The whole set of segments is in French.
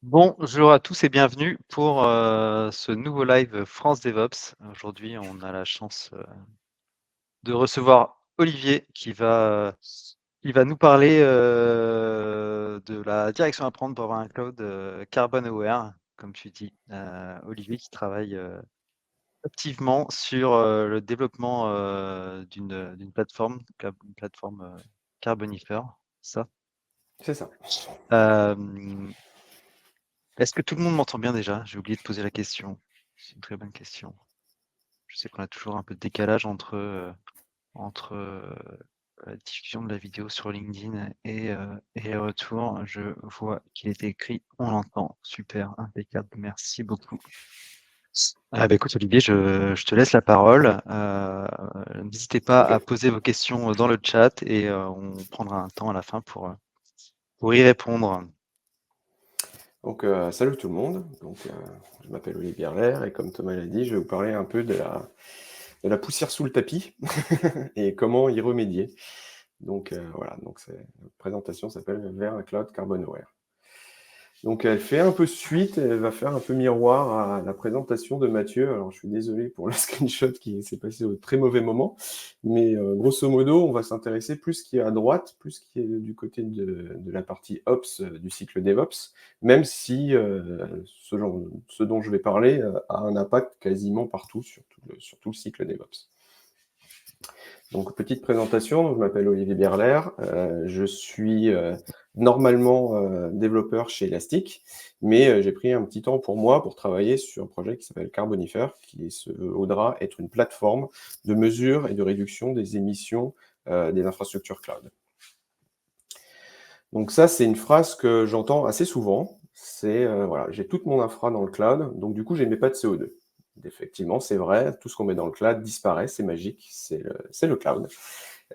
Bonjour à tous et bienvenue pour ce nouveau live France DevOps. Aujourd'hui, on a la chance de recevoir Olivier qui va nous parler de la direction à prendre pour avoir un cloud carbon aware, comme tu dis. Olivier qui travaille activement sur le développement d'une plateforme, une plateforme carbonifère, ça. C'est ça. Euh, Est-ce que tout le monde m'entend bien déjà? J'ai oublié de poser la question. C'est une très bonne question. Je sais qu'on a toujours un peu de décalage entre la diffusion de la vidéo sur LinkedIn et les retours. Je vois qu'il est écrit, on l'entend. Super, impeccable. Merci beaucoup. Écoute, Olivier, je te laisse la parole. N'hésitez pas Ok. à poser vos questions dans le chat et on prendra un temps à la fin pour y répondre. Donc, salut tout le monde. Donc, je m'appelle Olivier Berler et comme Thomas l'a dit, je vais vous parler un peu de la poussière sous le tapis et comment y remédier. Donc, voilà. Donc, notre présentation s'appelle Vers un cloud carbon aware. Donc, elle fait un peu suite, elle va faire un peu miroir à la présentation de Mathieu. Alors, je suis désolé pour le screenshot qui s'est passé au très mauvais moment, mais grosso modo, on va s'intéresser plus ce qui est à droite, plus ce qui est du côté de la partie Ops du cycle DevOps, même si ce dont je vais parler a un impact quasiment partout sur tout le cycle DevOps. Donc, petite présentation, je m'appelle Olivier Bierler, je suis normalement développeur chez Elastic, mais j'ai pris un petit temps pour moi pour travailler sur un projet qui s'appelle Carbonifer, qui se voudra être une plateforme de mesure et de réduction des émissions des infrastructures cloud. Donc ça, c'est une phrase que j'entends assez souvent, c'est voilà, j'ai toute mon infra dans le cloud, donc du coup, j'émets pas de CO2. Effectivement, c'est vrai, tout ce qu'on met dans le cloud disparaît, c'est magique, c'est le cloud.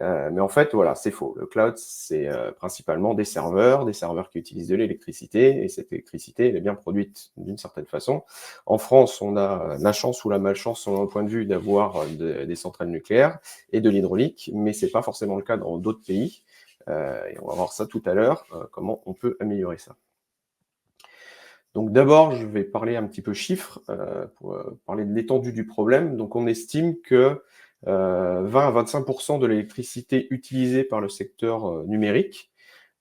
Mais en fait, voilà, c'est faux. Le cloud, c'est principalement des serveurs qui utilisent de l'électricité, et cette électricité, elle est bien produite d'une certaine façon. En France, on a la chance ou la malchance, selon le point de vue, d'avoir des centrales nucléaires et de l'hydraulique, mais c'est pas forcément le cas dans d'autres pays. Et on va voir ça tout à l'heure, comment on peut améliorer ça. Donc d'abord, je vais parler un petit peu chiffres, pour parler de l'étendue du problème. Donc on estime que 20 à 25% de l'électricité utilisée par le secteur numérique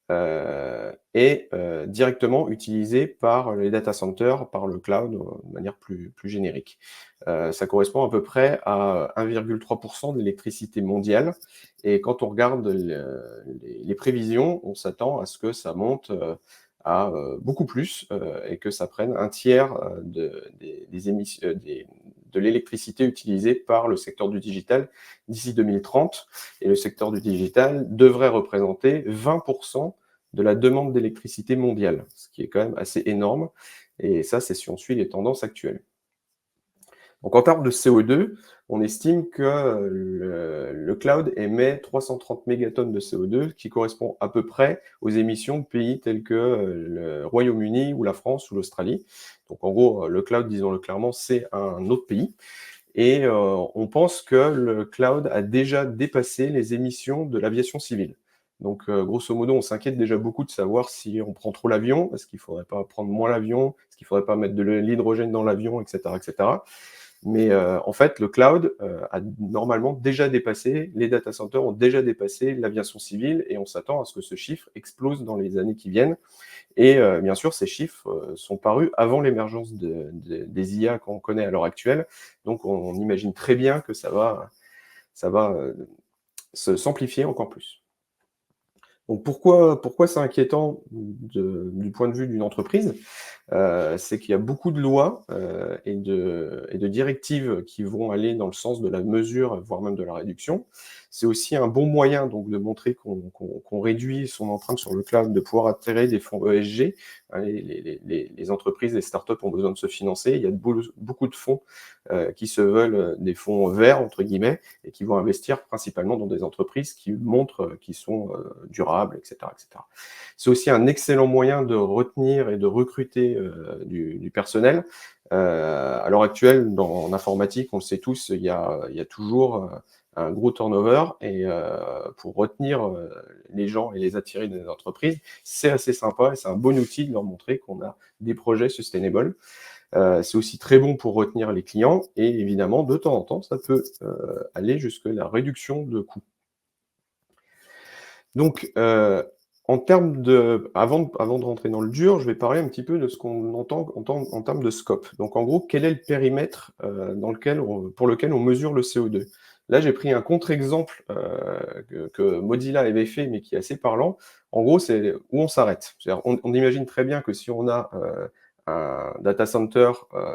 est directement utilisée par les data centers, par le cloud, de manière plus générique. Ça correspond à peu près à 1,3% de l'électricité mondiale. Et quand on regarde les prévisions, on s'attend à ce que ça monte à beaucoup plus et que ça prenne un tiers des émissions, de l'électricité utilisée par le secteur du digital d'ici 2030. Et le secteur du digital devrait représenter 20% de la demande d'électricité mondiale, ce qui est quand même assez énorme. Et ça, c'est si on suit les tendances actuelles. Donc en termes de CO2, on estime que le cloud émet 330 mégatonnes de CO2, qui correspond à peu près aux émissions de pays tels que le Royaume-Uni ou la France ou l'Australie. Donc en gros, le cloud, disons-le clairement, c'est un autre pays. Et on pense que le cloud a déjà dépassé les émissions de l'aviation civile. Donc grosso modo, on s'inquiète déjà beaucoup de savoir si on prend trop l'avion, est-ce qu'il ne faudrait pas prendre moins l'avion, est-ce qu'il ne faudrait pas mettre de l'hydrogène dans l'avion, etc., etc. Mais en fait, le cloud a normalement déjà dépassé, les data centers ont déjà dépassé l'aviation civile, et on s'attend à ce que ce chiffre explose dans les années qui viennent. Et bien sûr, ces chiffres sont parus avant l'émergence des IA qu'on connaît à l'heure actuelle. Donc on imagine très bien que ça va s'amplifier encore plus. Donc pourquoi c'est inquiétant du point de vue d'une entreprise? C'est qu'il y a beaucoup de lois et de directives qui vont aller dans le sens de la mesure, voire même de la réduction. C'est aussi un bon moyen donc de montrer qu'on réduit son empreinte sur le cloud, de pouvoir attirer des fonds ESG. Hein, les entreprises, les startups ont besoin de se financer. Il y a beaucoup de fonds qui se veulent des fonds verts, entre guillemets, et qui vont investir principalement dans des entreprises qui montrent qu'ils sont durables, etc., etc. C'est aussi un excellent moyen de retenir et de recruter du personnel. À l'heure actuelle, en informatique, on le sait tous, il y a toujours un gros turnover et pour retenir les gens et les attirer dans les entreprises, c'est assez sympa et c'est un bon outil de leur montrer qu'on a des projets sustainable. C'est aussi très bon pour retenir les clients et évidemment, de temps en temps, ça peut aller jusque la réduction de coûts. Donc, en termes de avant de rentrer dans le dur, je vais parler un petit peu de ce qu'on entend en termes de scope. Donc en gros, quel est le périmètre, dans lequel pour lequel on mesure le CO2? Là, j'ai pris un contre-exemple, que Mozilla avait fait, mais qui est assez parlant. En gros, c'est où on s'arrête. C'est-à-dire, on imagine très bien que si on a, un data center,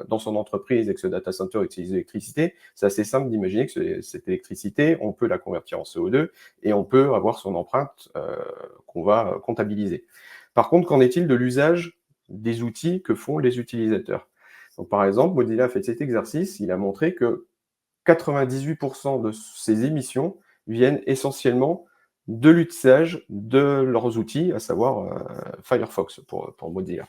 dans son entreprise et que ce data center utilise de l'électricité, c'est assez simple d'imaginer que cette électricité, on peut la convertir en CO2 et on peut avoir son empreinte qu'on va comptabiliser. Par contre, qu'en est-il de l'usage des outils que font les utilisateurs? Donc, par exemple, Mozilla a fait cet exercice, il a montré que 98% de ces émissions viennent essentiellement de l'usage de leurs outils, à savoir Firefox pour Mozilla.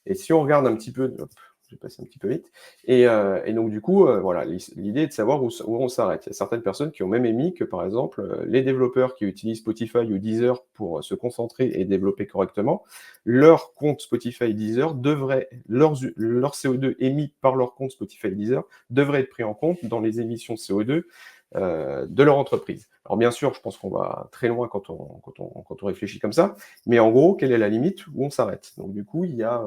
Et si on regarde un petit peu, hop, j'ai passé un petit peu vite, et donc du coup, voilà, l'idée est de savoir où on s'arrête. Il y a certaines personnes qui ont même émis que, par exemple, les développeurs qui utilisent Spotify ou Deezer pour se concentrer et développer correctement, leur compte Spotify et Deezer devrait, leur CO2 émis par leur compte Spotify et Deezer devrait être pris en compte dans les émissions de CO2 de leur entreprise. Alors bien sûr, je pense qu'on va très loin quand on réfléchit comme ça, mais en gros, quelle est la limite où on s'arrête? Donc du coup, il y a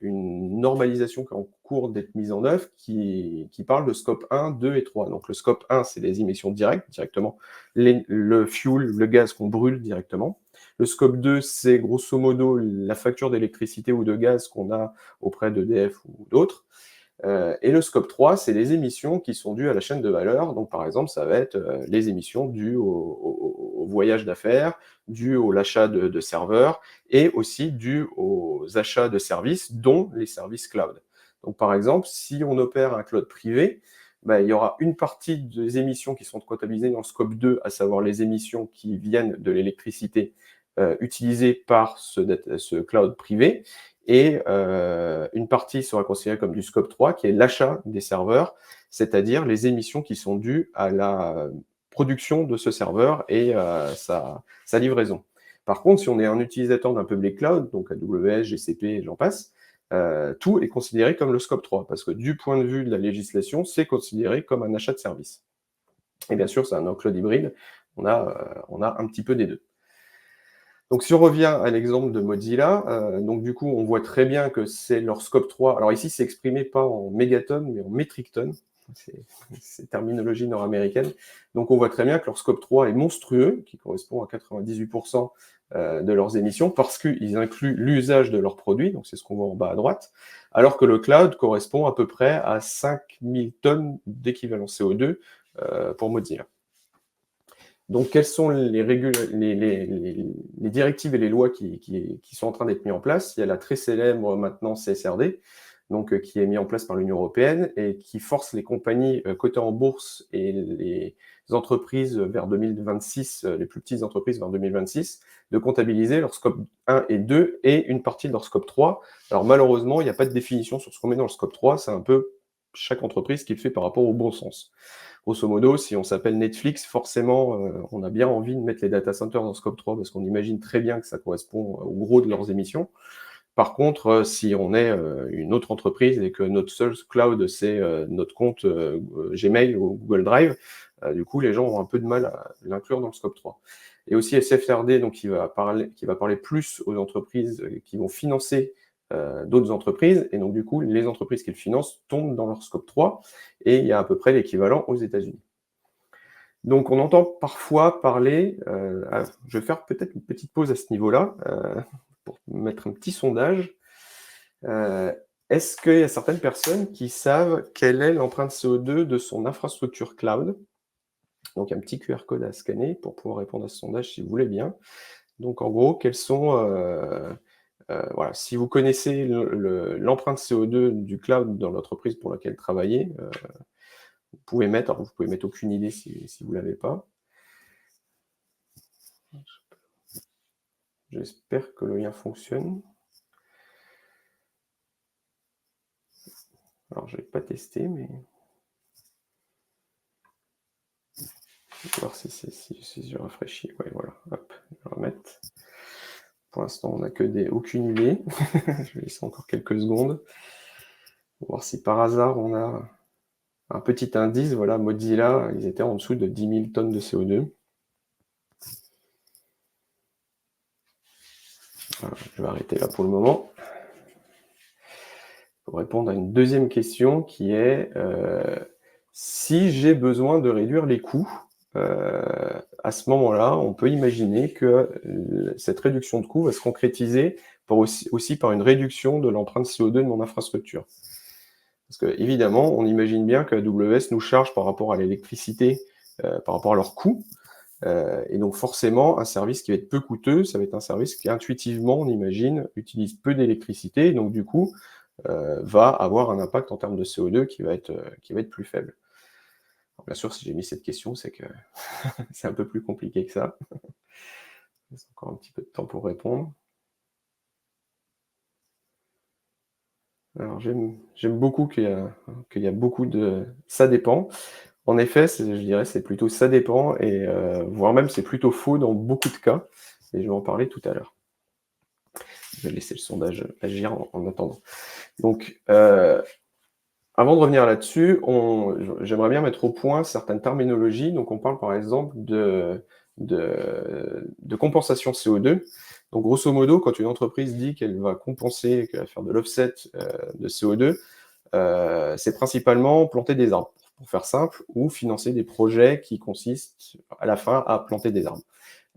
une normalisation qui est en cours d'être mise en œuvre qui parle de scope 1, 2 et 3. Donc le scope 1, c'est les émissions directes, directement, le fuel, le gaz qu'on brûle directement. Le scope 2, c'est grosso modo la facture d'électricité ou de gaz qu'on a auprès d'EDF ou d'autres. Et le scope 3, c'est les émissions qui sont dues à la chaîne de valeur. Donc, par exemple, ça va être les émissions dues au voyage d'affaires, dues à l'achat de serveurs et aussi dues aux achats de services, dont les services cloud. Donc, par exemple, si on opère un cloud privé, ben, il y aura une partie des émissions qui sont comptabilisées dans le scope 2, à savoir les émissions qui viennent de l'électricité utilisée par ce cloud privé, et une partie sera considérée comme du scope 3, qui est l'achat des serveurs, c'est-à-dire les émissions qui sont dues à la production de ce serveur et sa livraison. Par contre, si on est un utilisateur d'un public cloud, donc AWS, GCP, j'en passe, tout est considéré comme le scope 3, parce que du point de vue de la législation, c'est considéré comme un achat de service. Et bien sûr, c'est un cloud hybride, on a un petit peu des deux. Donc si on revient à l'exemple de Mozilla, donc du coup, on voit très bien que c'est leur scope 3. Alors ici, c'est exprimé pas en mégatonnes, mais en métric tonnes. C'est terminologie nord-américaine. Donc on voit très bien que leur scope 3 est monstrueux, qui correspond à 98% de leurs émissions, parce qu'ils incluent l'usage de leurs produits, donc c'est ce qu'on voit en bas à droite, alors que le cloud correspond à peu près à 5000 tonnes d'équivalent CO2 pour Mozilla. Donc, quelles sont les directives et les lois qui sont en train d'être mises en place? Il y a la très célèbre maintenant CSRD, donc, qui est mise en place par l'Union européenne et qui force les compagnies cotées en bourse et les entreprises vers 2026, les plus petites entreprises vers 2026, de comptabiliser leur scope 1 et 2 et une partie de leur scope 3. Alors malheureusement, il n'y a pas de définition sur ce qu'on met dans le scope 3, c'est un peu chaque entreprise qui le fait par rapport au bon sens. Grosso modo, si on s'appelle Netflix, forcément, on a bien envie de mettre les data centers dans scope 3 parce qu'on imagine très bien que ça correspond au gros de leurs émissions. Par contre, si on est une autre entreprise et que notre seul cloud, c'est notre compte Gmail ou Google Drive, du coup, les gens ont un peu de mal à l'inclure dans le scope 3. Et aussi SFRD, donc, qui va parler plus aux entreprises qui vont financer d'autres entreprises. Et donc, du coup, les entreprises qui le financent tombent dans leur scope 3 et il y a à peu près l'équivalent aux États-Unis. Donc, on entend parfois parler, je vais faire peut-être une petite pause à ce niveau-là, pour mettre un petit sondage. Est-ce qu'il y a certaines personnes qui savent quelle est l'empreinte CO2 de son infrastructure cloud? Donc, un petit QR code à scanner pour pouvoir répondre à ce sondage si vous voulez bien. Donc, en gros, quels sont, voilà, si vous connaissez l'empreinte CO2 du cloud dans l'entreprise pour laquelle travaillez, vous pouvez mettre aucune idée si vous l'avez pas. J'espère que le lien fonctionne. Alors, je vais pas tester, mais voir si je rafraîchis. Ouais, voilà, hop, je vais remettre. Pour l'instant, on n'a aucune idée. Je vais laisser encore quelques secondes. Pour voir si par hasard, on a un petit indice. Voilà, Mozilla, ils étaient en dessous de 10 000 tonnes de CO2. Voilà, je vais arrêter là pour le moment. Pour répondre à une deuxième question qui est si j'ai besoin de réduire les coûts, à ce moment-là, on peut imaginer que cette réduction de coûts va se concrétiser aussi par une réduction de l'empreinte CO2 de mon infrastructure. Parce que évidemment, on imagine bien que AWS nous charge par rapport à l'électricité, par rapport à leurs coûts. Et donc forcément, un service qui va être peu coûteux, ça va être un service qui intuitivement, on imagine, utilise peu d'électricité, et donc du coup, va avoir un impact en termes de CO2 qui va être plus faible. Alors, bien sûr, si j'ai mis cette question, c'est que c'est un peu plus compliqué que ça. C'est encore un petit peu de temps pour répondre. Alors, j'aime beaucoup qu'il y a beaucoup de « ça dépend ». En effet, je dirais c'est plutôt « ça dépend » et voire même c'est plutôt faux dans beaucoup de cas, et je vais en parler tout à l'heure. Je vais laisser le sondage agir en attendant. Donc, avant de revenir là-dessus, j'aimerais bien mettre au point certaines terminologies. Donc, on parle par exemple de compensation CO2. Donc, grosso modo, quand une entreprise dit qu'elle va compenser, qu'elle va faire de l'offset de CO2, c'est principalement planter des arbres, pour faire simple, ou financer des projets qui consistent à la fin à planter des arbres.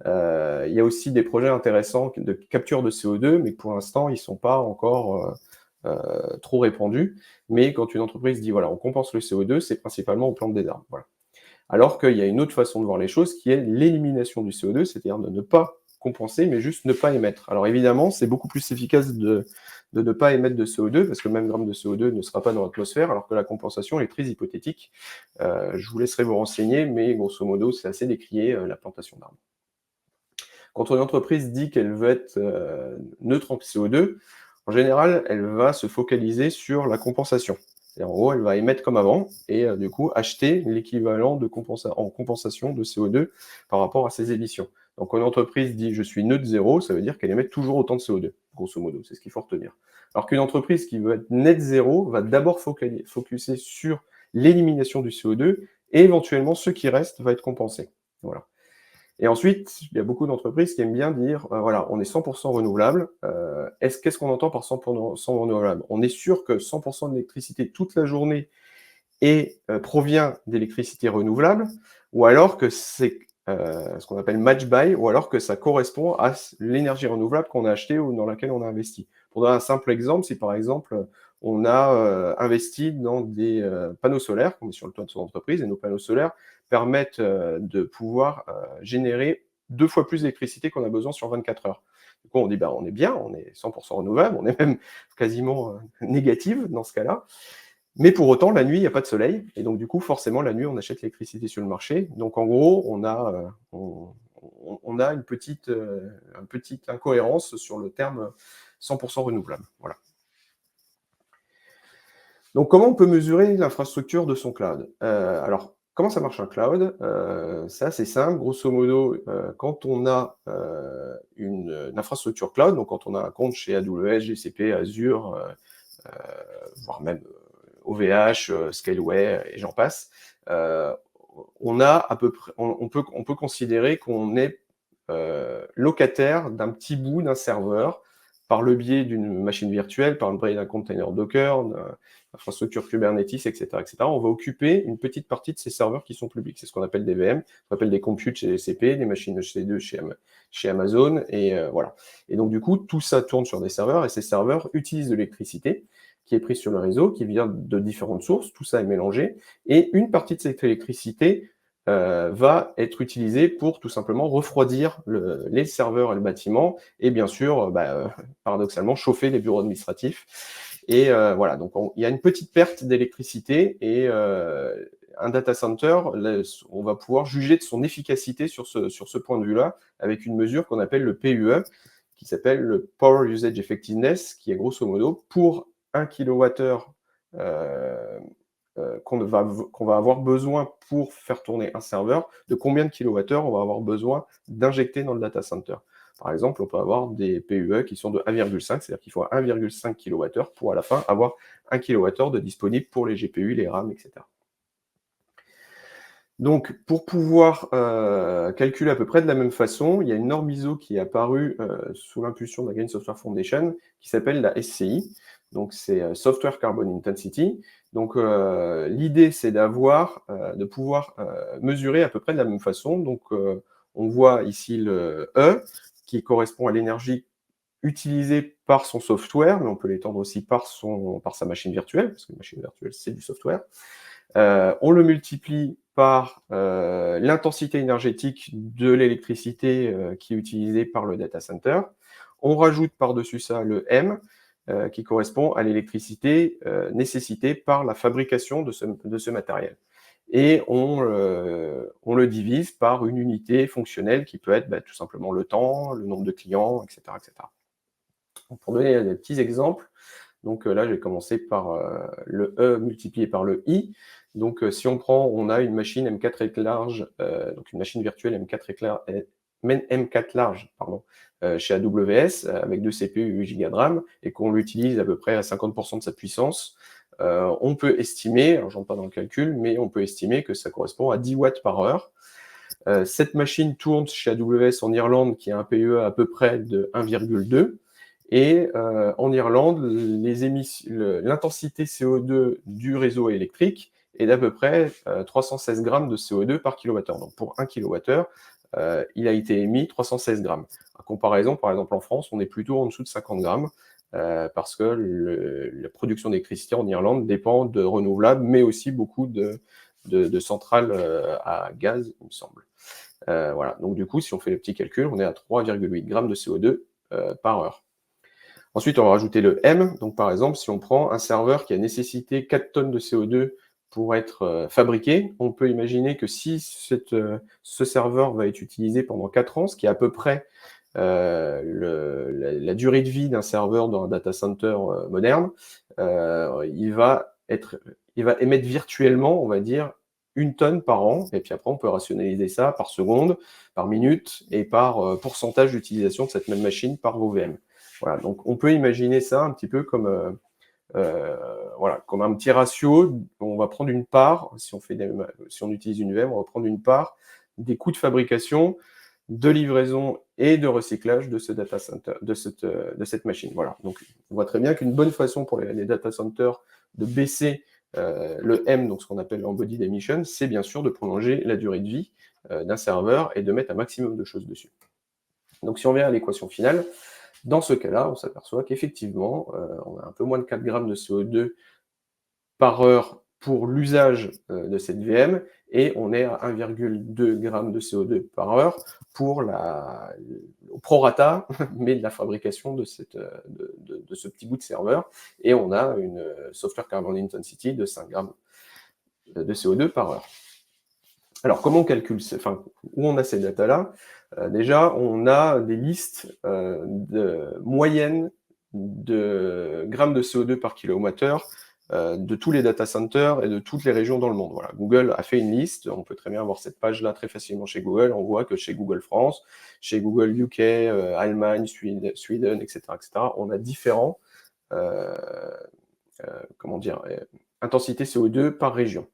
Il y a aussi des projets intéressants de capture de CO2, mais pour l'instant, ils ne sont pas encore trop répandus. Mais quand une entreprise dit, voilà, on compense le CO2, c'est principalement on plante des arbres. Voilà. Alors qu'il y a une autre façon de voir les choses qui est l'élimination du CO2, c'est-à-dire de ne pas compenser, mais juste ne pas émettre. Alors évidemment, c'est beaucoup plus efficace de ne pas émettre de CO2, parce que même gramme de CO2 ne sera pas dans l'atmosphère, alors que la compensation est très hypothétique. Je vous laisserai vous renseigner, mais grosso modo, c'est assez décrié, la plantation d'arbres. Quand une entreprise dit qu'elle veut être neutre en CO2, en général, elle va se focaliser sur la compensation. Et en gros, elle va émettre comme avant et du coup acheter l'équivalent en compensation de CO2 par rapport à ses émissions. Donc, quand une entreprise dit « je suis neutre zéro », ça veut dire qu'elle émet toujours autant de CO2, grosso modo, c'est ce qu'il faut retenir. Alors qu'une entreprise qui veut être net zéro va d'abord focuser sur l'élimination du CO2 et éventuellement ce qui reste va être compensé. Voilà. Et ensuite, il y a beaucoup d'entreprises qui aiment bien dire, voilà, on est 100% renouvelable. Qu'est-ce qu'on entend par 100% renouvelable? On est sûr que 100% de l'électricité toute la journée provient d'électricité renouvelable, ou alors que c'est ce qu'on appelle match buy, ou alors que ça correspond à l'énergie renouvelable qu'on a achetée ou dans laquelle on a investi. Pour donner un simple exemple, si par exemple on a investi dans des panneaux solaires, qu'on met sur le toit de son entreprise, et nos panneaux solaires permettent de pouvoir générer 2 fois plus d'électricité qu'on a besoin sur 24 heures. Du coup, on dit, bah, on est bien, on est 100% renouvelable, on est même quasiment négative dans ce cas-là. Mais pour autant, la nuit, il n'y a pas de soleil, et donc du coup, forcément, la nuit, on achète l'électricité sur le marché. Donc en gros, on a une petite incohérence sur le terme 100% renouvelable. Voilà. Donc comment on peut mesurer l'infrastructure de son cloud? Alors, comment ça marche un cloud? C'est assez simple. Grosso modo, quand on a une infrastructure cloud, donc quand on a un compte chez AWS, GCP, Azure, voire même OVH, Scaleway et j'en passe, on a à peu près, on peut considérer qu'on est locataire d'un petit bout d'un serveur par le biais d'une machine virtuelle, par le biais d'un container Docker, d'une infrastructure Kubernetes, etc., etc. On va occuper une petite partie de ces serveurs qui sont publics. C'est ce qu'on appelle des VM, on appelle des computes chez GCP, des machines EC2 chez Amazon, et voilà. Et donc du coup, tout ça tourne sur des serveurs, et ces serveurs utilisent de l'électricité qui est prise sur le réseau, qui vient de différentes sources, tout ça est mélangé, et une partie de cette électricité va être utilisée pour tout simplement refroidir les serveurs et le bâtiment, et bien sûr, paradoxalement, chauffer les bureaux administratifs. Et voilà, donc il y a une petite perte d'électricité, et un data center, on va pouvoir juger de son efficacité sur ce point de vue-là, avec une mesure qu'on appelle le PUE, qui s'appelle le Power Usage Effectiveness, qui est grosso modo pour 1 kWh qu'on va avoir besoin pour faire tourner un serveur, de combien de kilowattheures on va avoir besoin d'injecter dans le data center. Par exemple, on peut avoir des PUE qui sont de 1,5, c'est-à-dire qu'il faut 1,5 kWh pour à la fin avoir 1 kWh de disponible pour les GPU, les RAM, etc. Donc, pour pouvoir calculer à peu près de la même façon, il y a une norme ISO qui est apparue sous l'impulsion de la Green Software Foundation qui s'appelle la SCI. Donc, c'est Software Carbon Intensity. Donc, l'idée, c'est de pouvoir mesurer à peu près de la même façon. Donc, on voit ici le E qui correspond à l'énergie utilisée par son software, mais on peut l'étendre aussi par sa machine virtuelle, parce qu'une machine virtuelle, c'est du software. On le multiplie par l'intensité énergétique de l'électricité qui est utilisée par le data center. On rajoute par-dessus ça le M, qui correspond à l'électricité nécessitée par la fabrication de ce matériel. Et on le divise par une unité fonctionnelle qui peut être tout simplement le temps, le nombre de clients, etc. etc. Donc, pour donner des petits exemples, donc là, j'ai commencé par le E multiplié par le I. Donc, si on a une machine M4 large, donc une machine virtuelle M4 large, chez AWS, avec 2 CPU et 8 Go de RAM, et qu'on l'utilise à peu près à 50% de sa puissance, on peut estimer, alors je rentre pas dans le calcul, mais on peut estimer que ça correspond à 10 watts par heure. Cette machine tourne chez AWS en Irlande, qui a un PUE à peu près de 1,2. Et en Irlande, l'intensité CO2 du réseau électrique est d'à peu près 316 grammes de CO2 par kilowattheure. Donc pour 1 kilowattheure, il a été émis 316 grammes. En comparaison, par exemple en France, on est plutôt en dessous de 50 grammes parce que la production d'électricité en Irlande dépend de renouvelables, mais aussi beaucoup de centrales à gaz, il me semble. Voilà. Donc du coup, si on fait le petit calcul, on est à 3,8 grammes de CO2 par heure. Ensuite, on va rajouter le M. Donc, par exemple, si on prend un serveur qui a nécessité 4 tonnes de CO2 pour être fabriqué, on peut imaginer que si ce serveur va être utilisé pendant 4 ans, ce qui est à peu près la durée de vie d'un serveur dans un data center moderne, il va émettre virtuellement, on va dire, 1 tonne par an. Et puis après, on peut rationaliser ça par seconde, par minute et par pourcentage d'utilisation de cette même machine par vos VM. Voilà, donc on peut imaginer ça un petit peu comme un petit ratio. On va prendre une part, si on utilise une VM, on va prendre une part des coûts de fabrication, de livraison et de recyclage de ce data center, de cette machine. Voilà, donc on voit très bien qu'une bonne façon pour les data centers de baisser le M, donc ce qu'on appelle l'embodied emission, c'est bien sûr de prolonger la durée de vie d'un serveur et de mettre un maximum de choses dessus. Donc si on vient à l'équation finale, dans ce cas-là, on s'aperçoit qu'effectivement, on a un peu moins de 4 grammes de CO2 par heure pour l'usage de cette VM, et on est à 1,2 g de CO2 par heure pour au prorata, mais de la fabrication de ce petit bout de serveur, et on a une Software Carbon Intensity de 5 grammes de CO2 par heure. Alors, comment on calcule où on a ces datas-là? Déjà, on a des listes de moyennes de grammes de CO2 par kilowattheure de tous les data centers et de toutes les régions dans le monde. Voilà, Google a fait une liste, on peut très bien voir cette page-là très facilement chez Google. On voit que chez Google France, chez Google UK, Allemagne, Sweden, etc., on a différents intensités CO2 par région.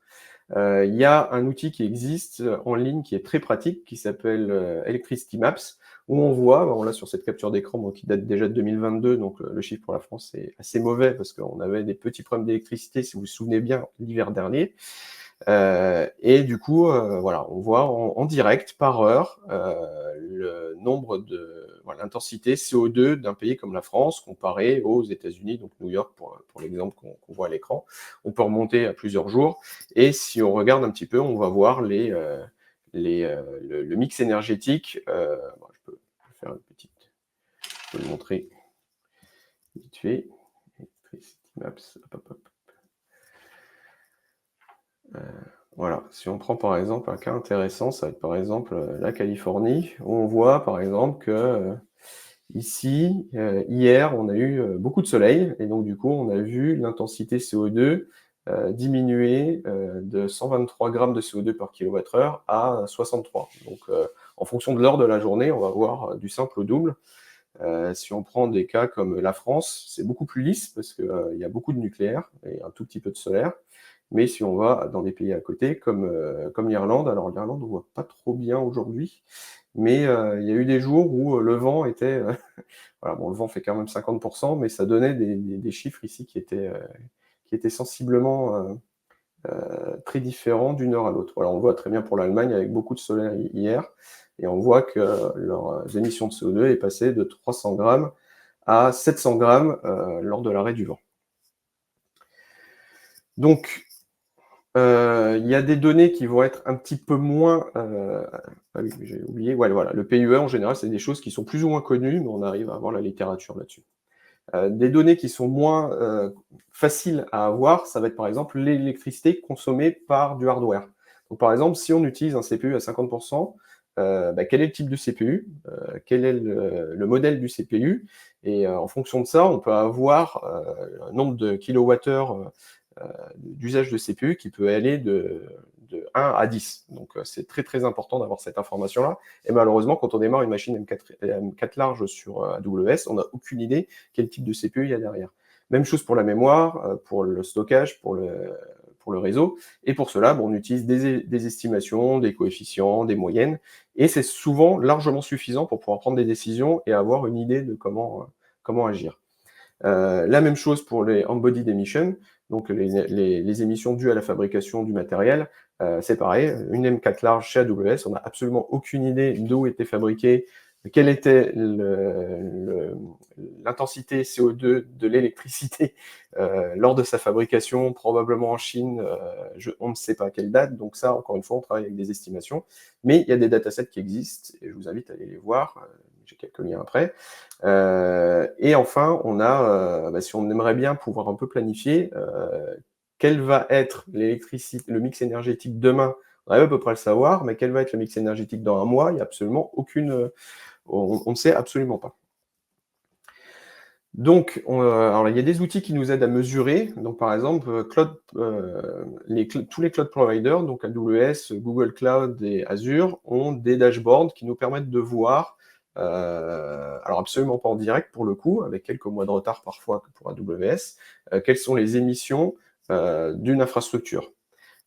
Il y a un outil qui existe en ligne qui est très pratique, qui s'appelle Electricity Maps, où on voit, on l'a sur cette capture d'écran qui date déjà de 2022, donc le chiffre pour la France est assez mauvais parce qu'on avait des petits problèmes d'électricité, si vous vous souvenez bien, l'hiver dernier. Et du coup, voilà, on voit en direct par heure le nombre l'intensité CO2 d'un pays comme la France comparé aux États-Unis, donc New York pour l'exemple qu'on voit à l'écran. On peut remonter à plusieurs jours, et si on regarde un petit peu, on va voir le mix énergétique. Je peux faire une petite, je peux le montrer vite fait. Electricity Maps, voilà, si on prend par exemple un cas intéressant, ça va être par exemple la Californie, où on voit par exemple que ici, hier, on a eu beaucoup de soleil, et donc du coup, on a vu l'intensité CO2 diminuer de 123 grammes de CO2 par kWh à 63. Donc, en fonction de l'heure de la journée, on va voir du simple au double. Si on prend des cas comme la France, c'est beaucoup plus lisse parce qu'il y a beaucoup de nucléaire et un tout petit peu de solaire. Mais si on va dans des pays à côté, comme l'Irlande, alors l'Irlande, on voit pas trop bien aujourd'hui, mais il y a eu des jours où le vent était... voilà, bon, le vent fait quand même 50%, mais ça donnait des chiffres ici qui étaient sensiblement très différents d'une heure à l'autre. Voilà, on le voit très bien pour l'Allemagne avec beaucoup de solaire hier, et on voit que leurs émissions de CO2 est passée de 300 grammes à 700 grammes lors de l'arrêt du vent. Donc, il y a des données qui vont être un petit peu moins... ah oui, j'ai oublié. Ouais, voilà, le PUE, en général, c'est des choses qui sont plus ou moins connues, mais on arrive à avoir la littérature là-dessus. Des données qui sont moins faciles à avoir, ça va être par exemple l'électricité consommée par du hardware. Donc par exemple, si on utilise un CPU à 50%, quel est le type de CPU, quel est le modèle du CPU, et en fonction de ça, on peut avoir un nombre de kilowattheures d'usage de CPU qui peut aller de 1 à 10. Donc c'est très très important d'avoir cette information-là. Et malheureusement, quand on démarre une machine M4 large sur AWS, on n'a aucune idée quel type de CPU il y a derrière. Même chose pour la mémoire, pour le stockage, pour le réseau. Et pour cela, on utilise des estimations, des coefficients, des moyennes. Et c'est souvent largement suffisant pour pouvoir prendre des décisions et avoir une idée de comment agir. La même chose pour les embodied emissions, donc les émissions dues à la fabrication du matériel. C'est pareil, une M4 large chez AWS, on n'a absolument aucune idée d'où était fabriquée, quelle était l'intensité CO2 de l'électricité lors de sa fabrication, probablement en Chine, on ne sait pas à quelle date, donc ça, encore une fois, on travaille avec des estimations, mais il y a des datasets qui existent, et je vous invite à aller les voir, j'ai quelques liens après. Et enfin, on a, si on aimerait bien pouvoir un peu planifier, quel va être le mix énergétique demain, on arrive à peu près à le savoir, mais quel va être le mix énergétique dans un mois, il n'y a absolument aucune... on ne sait absolument pas. Donc, alors il y a des outils qui nous aident à mesurer. Donc, par exemple, tous les cloud providers, donc AWS, Google Cloud et Azure, ont des dashboards qui nous permettent de voir, alors absolument pas en direct pour le coup, avec quelques mois de retard parfois pour AWS, quelles sont les émissions d'une infrastructure.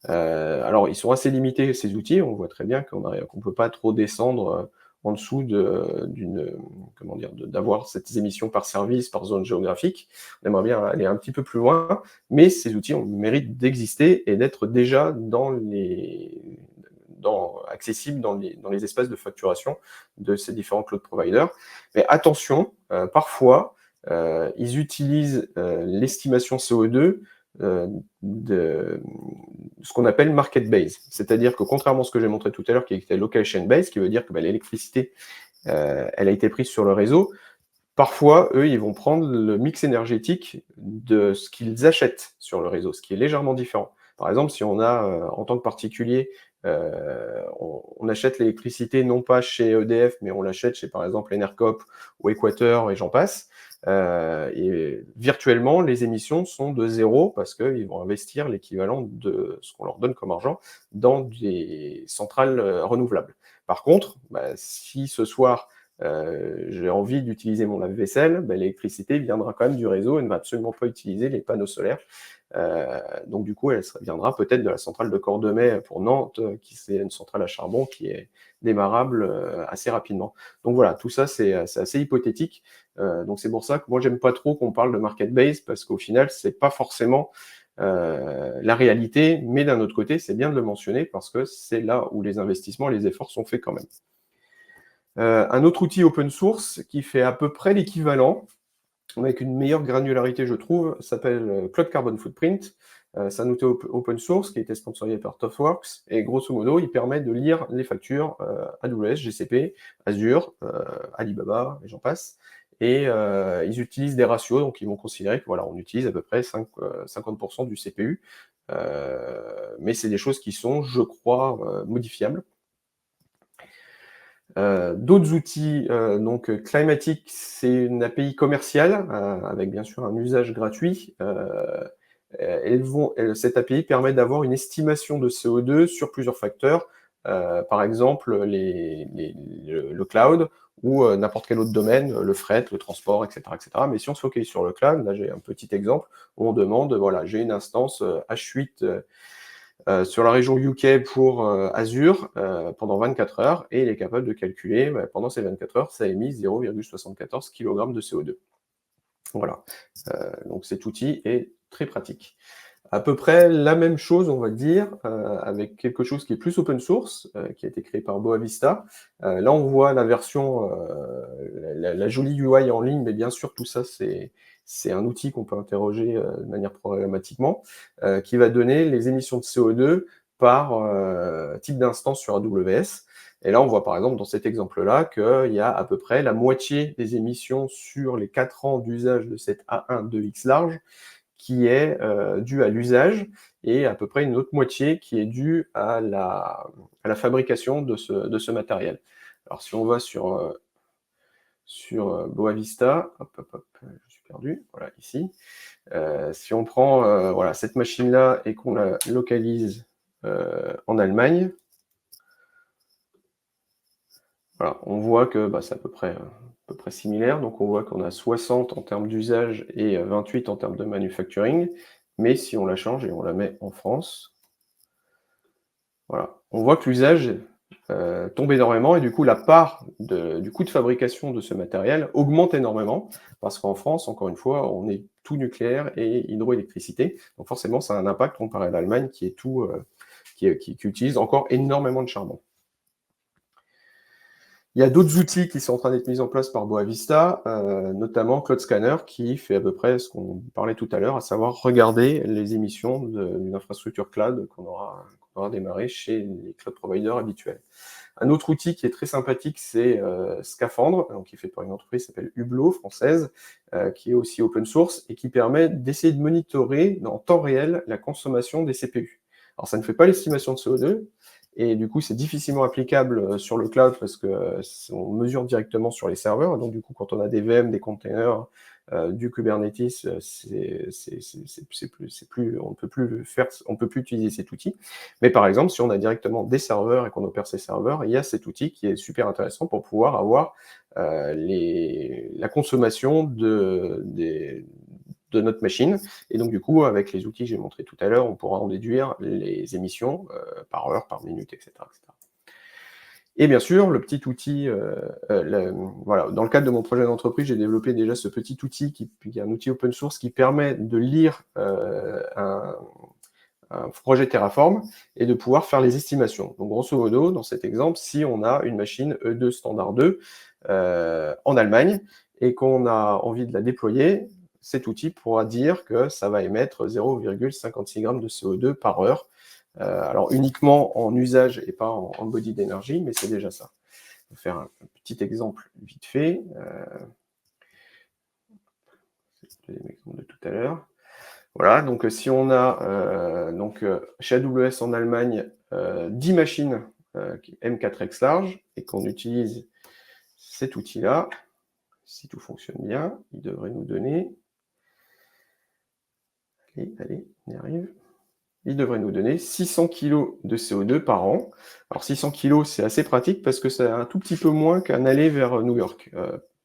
Alors, ils sont assez limités, ces outils. On voit très bien qu'on ne peut pas trop descendre en dessous d'avoir ces émissions par service, par zone géographique. On aimerait bien aller un petit peu plus loin, mais ces outils ont le mérite d'exister et d'être déjà accessibles dans les espaces de facturation de ces différents cloud providers. Mais attention, parfois, ils utilisent l'estimation CO2 de ce qu'on appelle market base. C'est-à-dire que contrairement à ce que j'ai montré tout à l'heure, qui était location base, qui veut dire que l'électricité, elle a été prise sur le réseau, parfois, eux, ils vont prendre le mix énergétique de ce qu'ils achètent sur le réseau, ce qui est légèrement différent. Par exemple, si on a, en tant que particulier, on achète l'électricité non pas chez EDF, mais on l'achète chez, par exemple, Enercop ou Équateur, et j'en passe, et virtuellement, les émissions sont de 0 parce qu'ils vont investir l'équivalent de ce qu'on leur donne comme argent dans des centrales renouvelables. Par contre, si ce soir, j'ai envie d'utiliser mon lave-vaisselle, l'électricité viendra quand même du réseau et ne va absolument pas utiliser les panneaux solaires. Donc du coup, elle viendra peut-être de la centrale de Cordemais pour Nantes, qui c'est une centrale à charbon qui est démarrable assez rapidement. Donc voilà, tout ça, c'est assez hypothétique. Donc c'est pour ça que moi, j'aime pas trop qu'on parle de market base, parce qu'au final, c'est pas forcément la réalité, mais d'un autre côté, c'est bien de le mentionner, parce que c'est là où les investissements et les efforts sont faits quand même. Un autre outil open source qui fait à peu près l'équivalent, avec une meilleure granularité, je trouve, s'appelle Cloud Carbon Footprint. C'est un outil open source qui a été sponsorisé par ThoughtWorks, et grosso modo, il permet de lire les factures AWS, GCP, Azure, Alibaba, et j'en passe. Et ils utilisent des ratios, donc ils vont considérer que voilà, on utilise à peu près 50% du CPU, mais c'est des choses qui sont, je crois, modifiables. D'autres outils, donc Climatic, c'est une API commerciale avec bien sûr un usage gratuit Cette API permet d'avoir une estimation de CO2 sur plusieurs facteurs, par exemple le cloud ou n'importe quel autre domaine, le fret, le transport, etc., etc. Mais si on se focalise sur le cloud, là j'ai un petit exemple où on demande, voilà, j'ai une instance H8 sur la région UK pour Azure pendant 24 heures, et il est capable de calculer, pendant ces 24 heures, ça a émis 0,74 kg de CO2. Voilà, donc cet outil est très pratique. À peu près la même chose, on va dire, avec quelque chose qui est plus open source, qui a été créé par Boa Vista. Là, on voit la version, la jolie UI en ligne, mais bien sûr, tout ça, c'est un outil qu'on peut interroger de manière programmatiquement, qui va donner les émissions de CO2 par type d'instance sur AWS. Et là, on voit par exemple dans cet exemple-là qu'il y a à peu près la moitié des émissions sur les 4 ans d'usage de cette A1 2X large qui est due à l'usage, et à peu près une autre moitié qui est due à la fabrication de ce matériel. Alors si on va sur Boa Vista, je suis perdu, voilà, ici. Si on prend voilà, cette machine-là et qu'on la localise en Allemagne, voilà, on voit que c'est à peu près similaire. Donc on voit qu'on a 60 en termes d'usage et 28 en termes de manufacturing. Mais si on la change et on la met en France, voilà, on voit que l'usage tombe énormément, et du coup la part du coût de fabrication de ce matériel augmente énormément, parce qu'en France, encore une fois, on est tout nucléaire et hydroélectricité. Donc forcément, ça a un impact comparé à l'Allemagne qui est tout, qui utilise encore énormément de charbon. Il y a d'autres outils qui sont en train d'être mis en place par Boa Vista, notamment Cloud Scanner, qui fait à peu près ce qu'on parlait tout à l'heure, à savoir regarder les émissions d'une infrastructure cloud qu'on aura démarré chez les cloud providers habituels. Un autre outil qui est très sympathique, c'est Scaphandre, donc qui est fait par une entreprise qui s'appelle Hublot, française, qui est aussi open source et qui permet d'essayer de monitorer en temps réel la consommation des CPU. Alors ça ne fait pas l'estimation de CO2, et du coup, c'est difficilement applicable sur le cloud parce qu'on mesure directement sur les serveurs. Donc, du coup, quand on a des VM, des containers, du Kubernetes, on ne peut plus utiliser cet outil. Mais par exemple, si on a directement des serveurs et qu'on opère ces serveurs, il y a cet outil qui est super intéressant pour pouvoir avoir la consommation de notre machine. Et donc, du coup, avec les outils que j'ai montrés tout à l'heure, on pourra en déduire les émissions par heure, par minute, etc., etc. Et bien sûr, le petit outil, voilà, dans le cadre de mon projet d'entreprise, j'ai développé déjà ce petit outil qui est un outil open source qui permet de lire un projet Terraform et de pouvoir faire les estimations. Donc, grosso modo, dans cet exemple, si on a une machine E2 standard 2 en Allemagne et qu'on a envie de la déployer, cet outil pourra dire que ça va émettre 0,56 g de CO2 par heure. Alors uniquement en usage et pas en body d'énergie, mais c'est déjà ça. On va faire un petit exemple vite fait. C'est l'exemple de tout à l'heure. Voilà, donc si on a chez AWS en Allemagne 10 machines M4X large et qu'on utilise cet outil-là, si tout fonctionne bien, il devrait nous donner... Allez, on y arrive. Il devrait nous donner 600 kg de CO2 par an. Alors 600 kg, c'est assez pratique parce que c'est un tout petit peu moins qu'un aller vers New York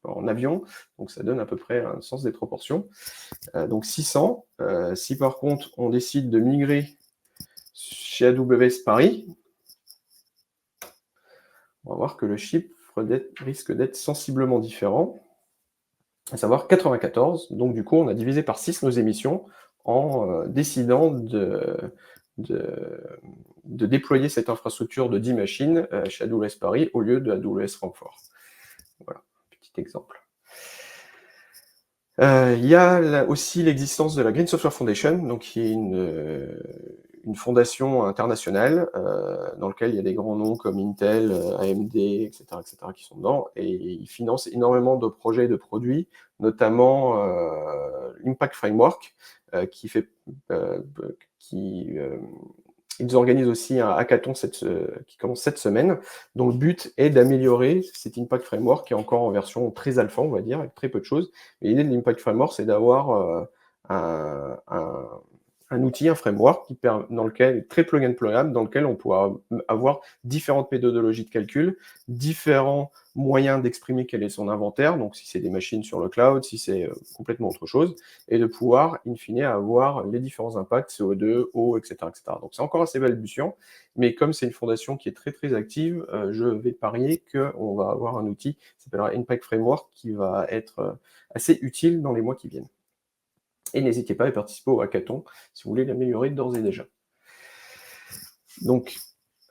en avion, donc ça donne à peu près un sens des proportions. Donc 600. Si par contre on décide de migrer chez AWS Paris, on va voir que le chiffre risque d'être sensiblement différent, à savoir 94. Donc du coup, on a divisé par 6 nos émissions en décidant de déployer cette infrastructure de 10 machines chez AWS Paris au lieu de AWS Francfort. Voilà, petit exemple. Il y a aussi l'existence de la Green Software Foundation, donc qui est une fondation internationale dans laquelle il y a des grands noms comme Intel, AMD, etc., qui sont dedans, et ils financent énormément de projets et de produits, notamment l'Impact Framework, ils organisent aussi un hackathon qui commence cette semaine, dont le but est d'améliorer cet Impact Framework qui est encore en version très alpha, on va dire, avec très peu de choses. Mais l'idée de l'Impact Framework, c'est d'avoir un outil, un framework dans lequel très plug and playable, dans lequel on pourra avoir différentes méthodologies de calcul, différents moyens d'exprimer quel est son inventaire, donc si c'est des machines sur le cloud, si c'est complètement autre chose, et de pouvoir, in fine, avoir les différents impacts, CO2, eau, etc., etc. Donc c'est encore assez balbutiant, mais comme c'est une fondation qui est très très active, je vais parier qu'on va avoir un outil qui s'appellera Impact Framework qui va être assez utile dans les mois qui viennent. Et n'hésitez pas à participer au hackathon si vous voulez l'améliorer d'ores et déjà. Donc,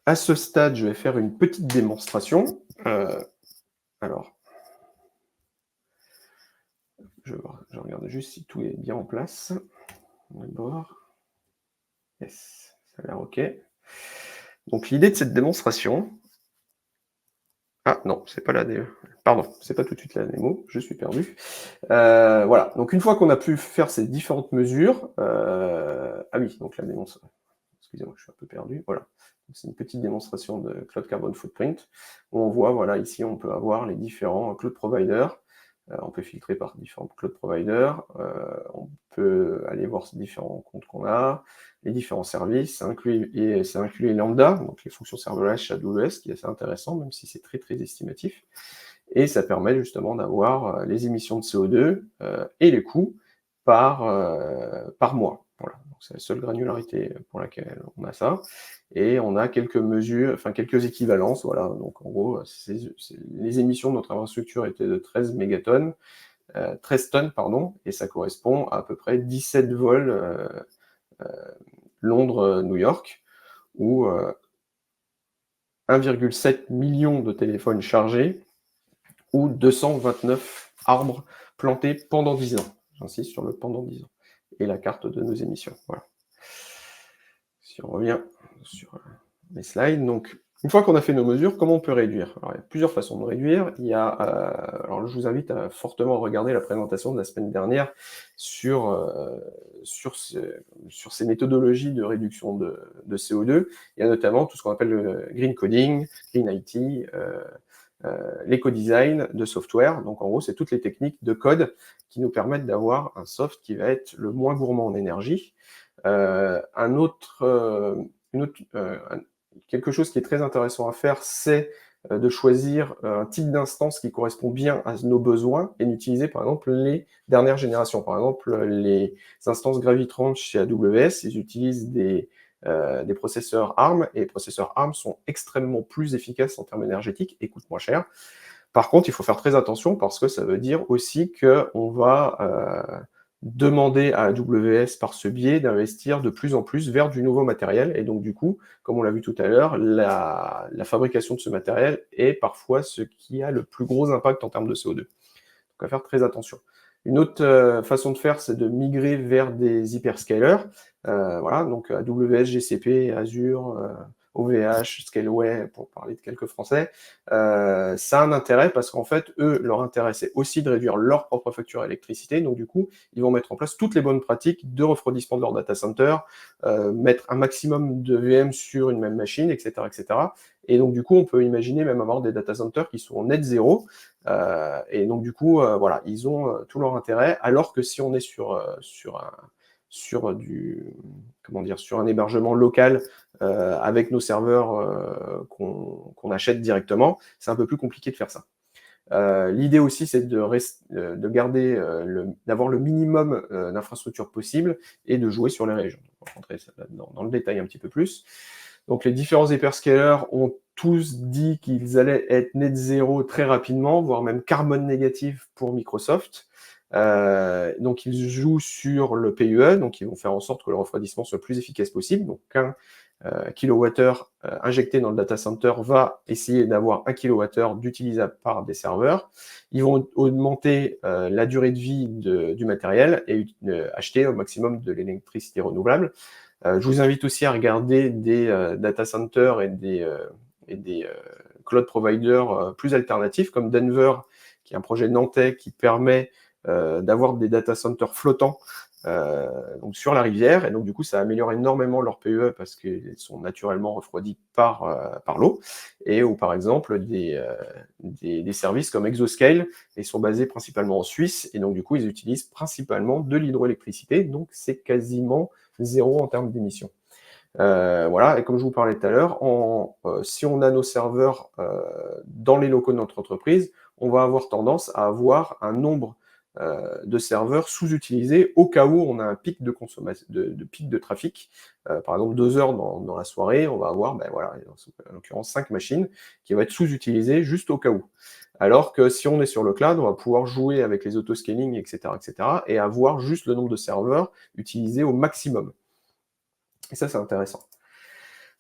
à ce stade, je vais faire une petite démonstration. Alors, je regarde juste si tout est bien en place. D'abord. Yes, ça a l'air OK. Donc, l'idée de cette démonstration... Ah non, c'est pas la démo. Pardon, c'est pas tout de suite la démo, je suis perdu. Voilà, donc une fois qu'on a pu faire ces différentes mesures... Ah oui, donc la démonstration... Excusez-moi, je suis un peu perdu. Voilà. C'est une petite démonstration de Cloud Carbon Footprint, où on voit, voilà, ici, on peut avoir les différents cloud providers. On peut filtrer par différents cloud providers. On peut aller voir ces différents comptes qu'on a, les différents services. Ça inclut les lambda, donc les fonctions serverless chez AWS, qui est assez intéressant, même si c'est très, très estimatif. Et ça permet justement d'avoir les émissions de CO2 et les coûts par mois. Voilà, c'est la seule granularité pour laquelle on a ça. Et on a quelques mesures, enfin quelques équivalences. Voilà, donc en gros, les émissions de notre infrastructure étaient de 13 mégatonnes, 13 tonnes, pardon, et ça correspond à peu près 17 vols Londres-New York, ou 1,7 million de téléphones chargés, ou 229 arbres plantés pendant 10 ans. J'insiste sur le pendant 10 ans. Et la carte de nos émissions. Voilà. Si on revient sur les slides, donc une fois qu'on a fait nos mesures, comment on peut réduire? Alors, il y a plusieurs façons de réduire. Il y a, alors je vous invite à fortement regarder la présentation de la semaine dernière sur ces méthodologies de réduction de CO2. Il y a notamment tout ce qu'on appelle le green coding, green IT, l'éco-design de software. Donc en gros, c'est toutes les techniques de code qui nous permettent d'avoir un soft qui va être le moins gourmand en énergie. Quelque chose qui est très intéressant à faire, c'est de choisir un type d'instance qui correspond bien à nos besoins et d'utiliser par exemple les dernières générations. Par exemple, les instances Graviton chez AWS, ils utilisent des processeurs ARM, et les processeurs ARM sont extrêmement plus efficaces en termes énergétiques et coûtent moins cher. Par contre, il faut faire très attention parce que ça veut dire aussi qu'on va demander à AWS par ce biais d'investir de plus en plus vers du nouveau matériel. Et donc du coup, comme on l'a vu tout à l'heure, la fabrication de ce matériel est parfois ce qui a le plus gros impact en termes de CO2. Donc à faire très attention. Une autre façon de faire, c'est de migrer vers des hyperscalers. Voilà, donc AWS, GCP, Azure, OVH, Scaleway, pour parler de quelques français, ça a un intérêt parce qu'en fait, eux, leur intérêt, c'est aussi de réduire leur propre facture d'électricité. Donc du coup, ils vont mettre en place toutes les bonnes pratiques de refroidissement de leur data center, mettre un maximum de VM sur une même machine, etc., etc. Et donc du coup, on peut imaginer même avoir des data centers qui sont net zéro. Et donc du coup, voilà, ils ont tout leur intérêt, alors que si on est sur un hébergement local avec nos serveurs qu'on achète directement, c'est un peu plus compliqué de faire ça. L'idée aussi, c'est de garder, d'avoir le minimum d'infrastructures possible et de jouer sur les régions. On va rentrer dans le détail un petit peu plus. Donc les différents hyperscalers ont tous dit qu'ils allaient être net zéro très rapidement, voire même carbone négatif pour Microsoft. Donc ils jouent sur le PUE, donc ils vont faire en sorte que le refroidissement soit le plus efficace possible. Donc qu'un kilowattheure injecté dans le data center va essayer d'avoir 1 kWh d'utilisable par des serveurs. Ils vont augmenter la durée de vie du matériel et acheter au maximum de l'électricité renouvelable. Je vous invite aussi à regarder des data centers et des cloud providers plus alternatifs, comme Denver, qui est un projet nantais qui permet d'avoir des data centers flottants donc sur la rivière, et donc du coup ça améliore énormément leur PUE parce qu'ils sont naturellement refroidis par l'eau, et ou par exemple des services comme Exoscale, ils sont basés principalement en Suisse, et donc du coup ils utilisent principalement de l'hydroélectricité, donc c'est quasiment zéro en termes d'émissions. Voilà, et comme je vous parlais tout à l'heure, si on a nos serveurs dans les locaux de notre entreprise, on va avoir tendance à avoir un nombre de serveurs sous-utilisés au cas où on a un pic de consommation, de pic de trafic. Par exemple, 2 heures dans la soirée, on va avoir, ben voilà, en l'occurrence 5 machines qui vont être sous-utilisées juste au cas où. Alors que si on est sur le cloud, on va pouvoir jouer avec les autoscaling, etc., et avoir juste le nombre de serveurs utilisés au maximum. Et ça, c'est intéressant.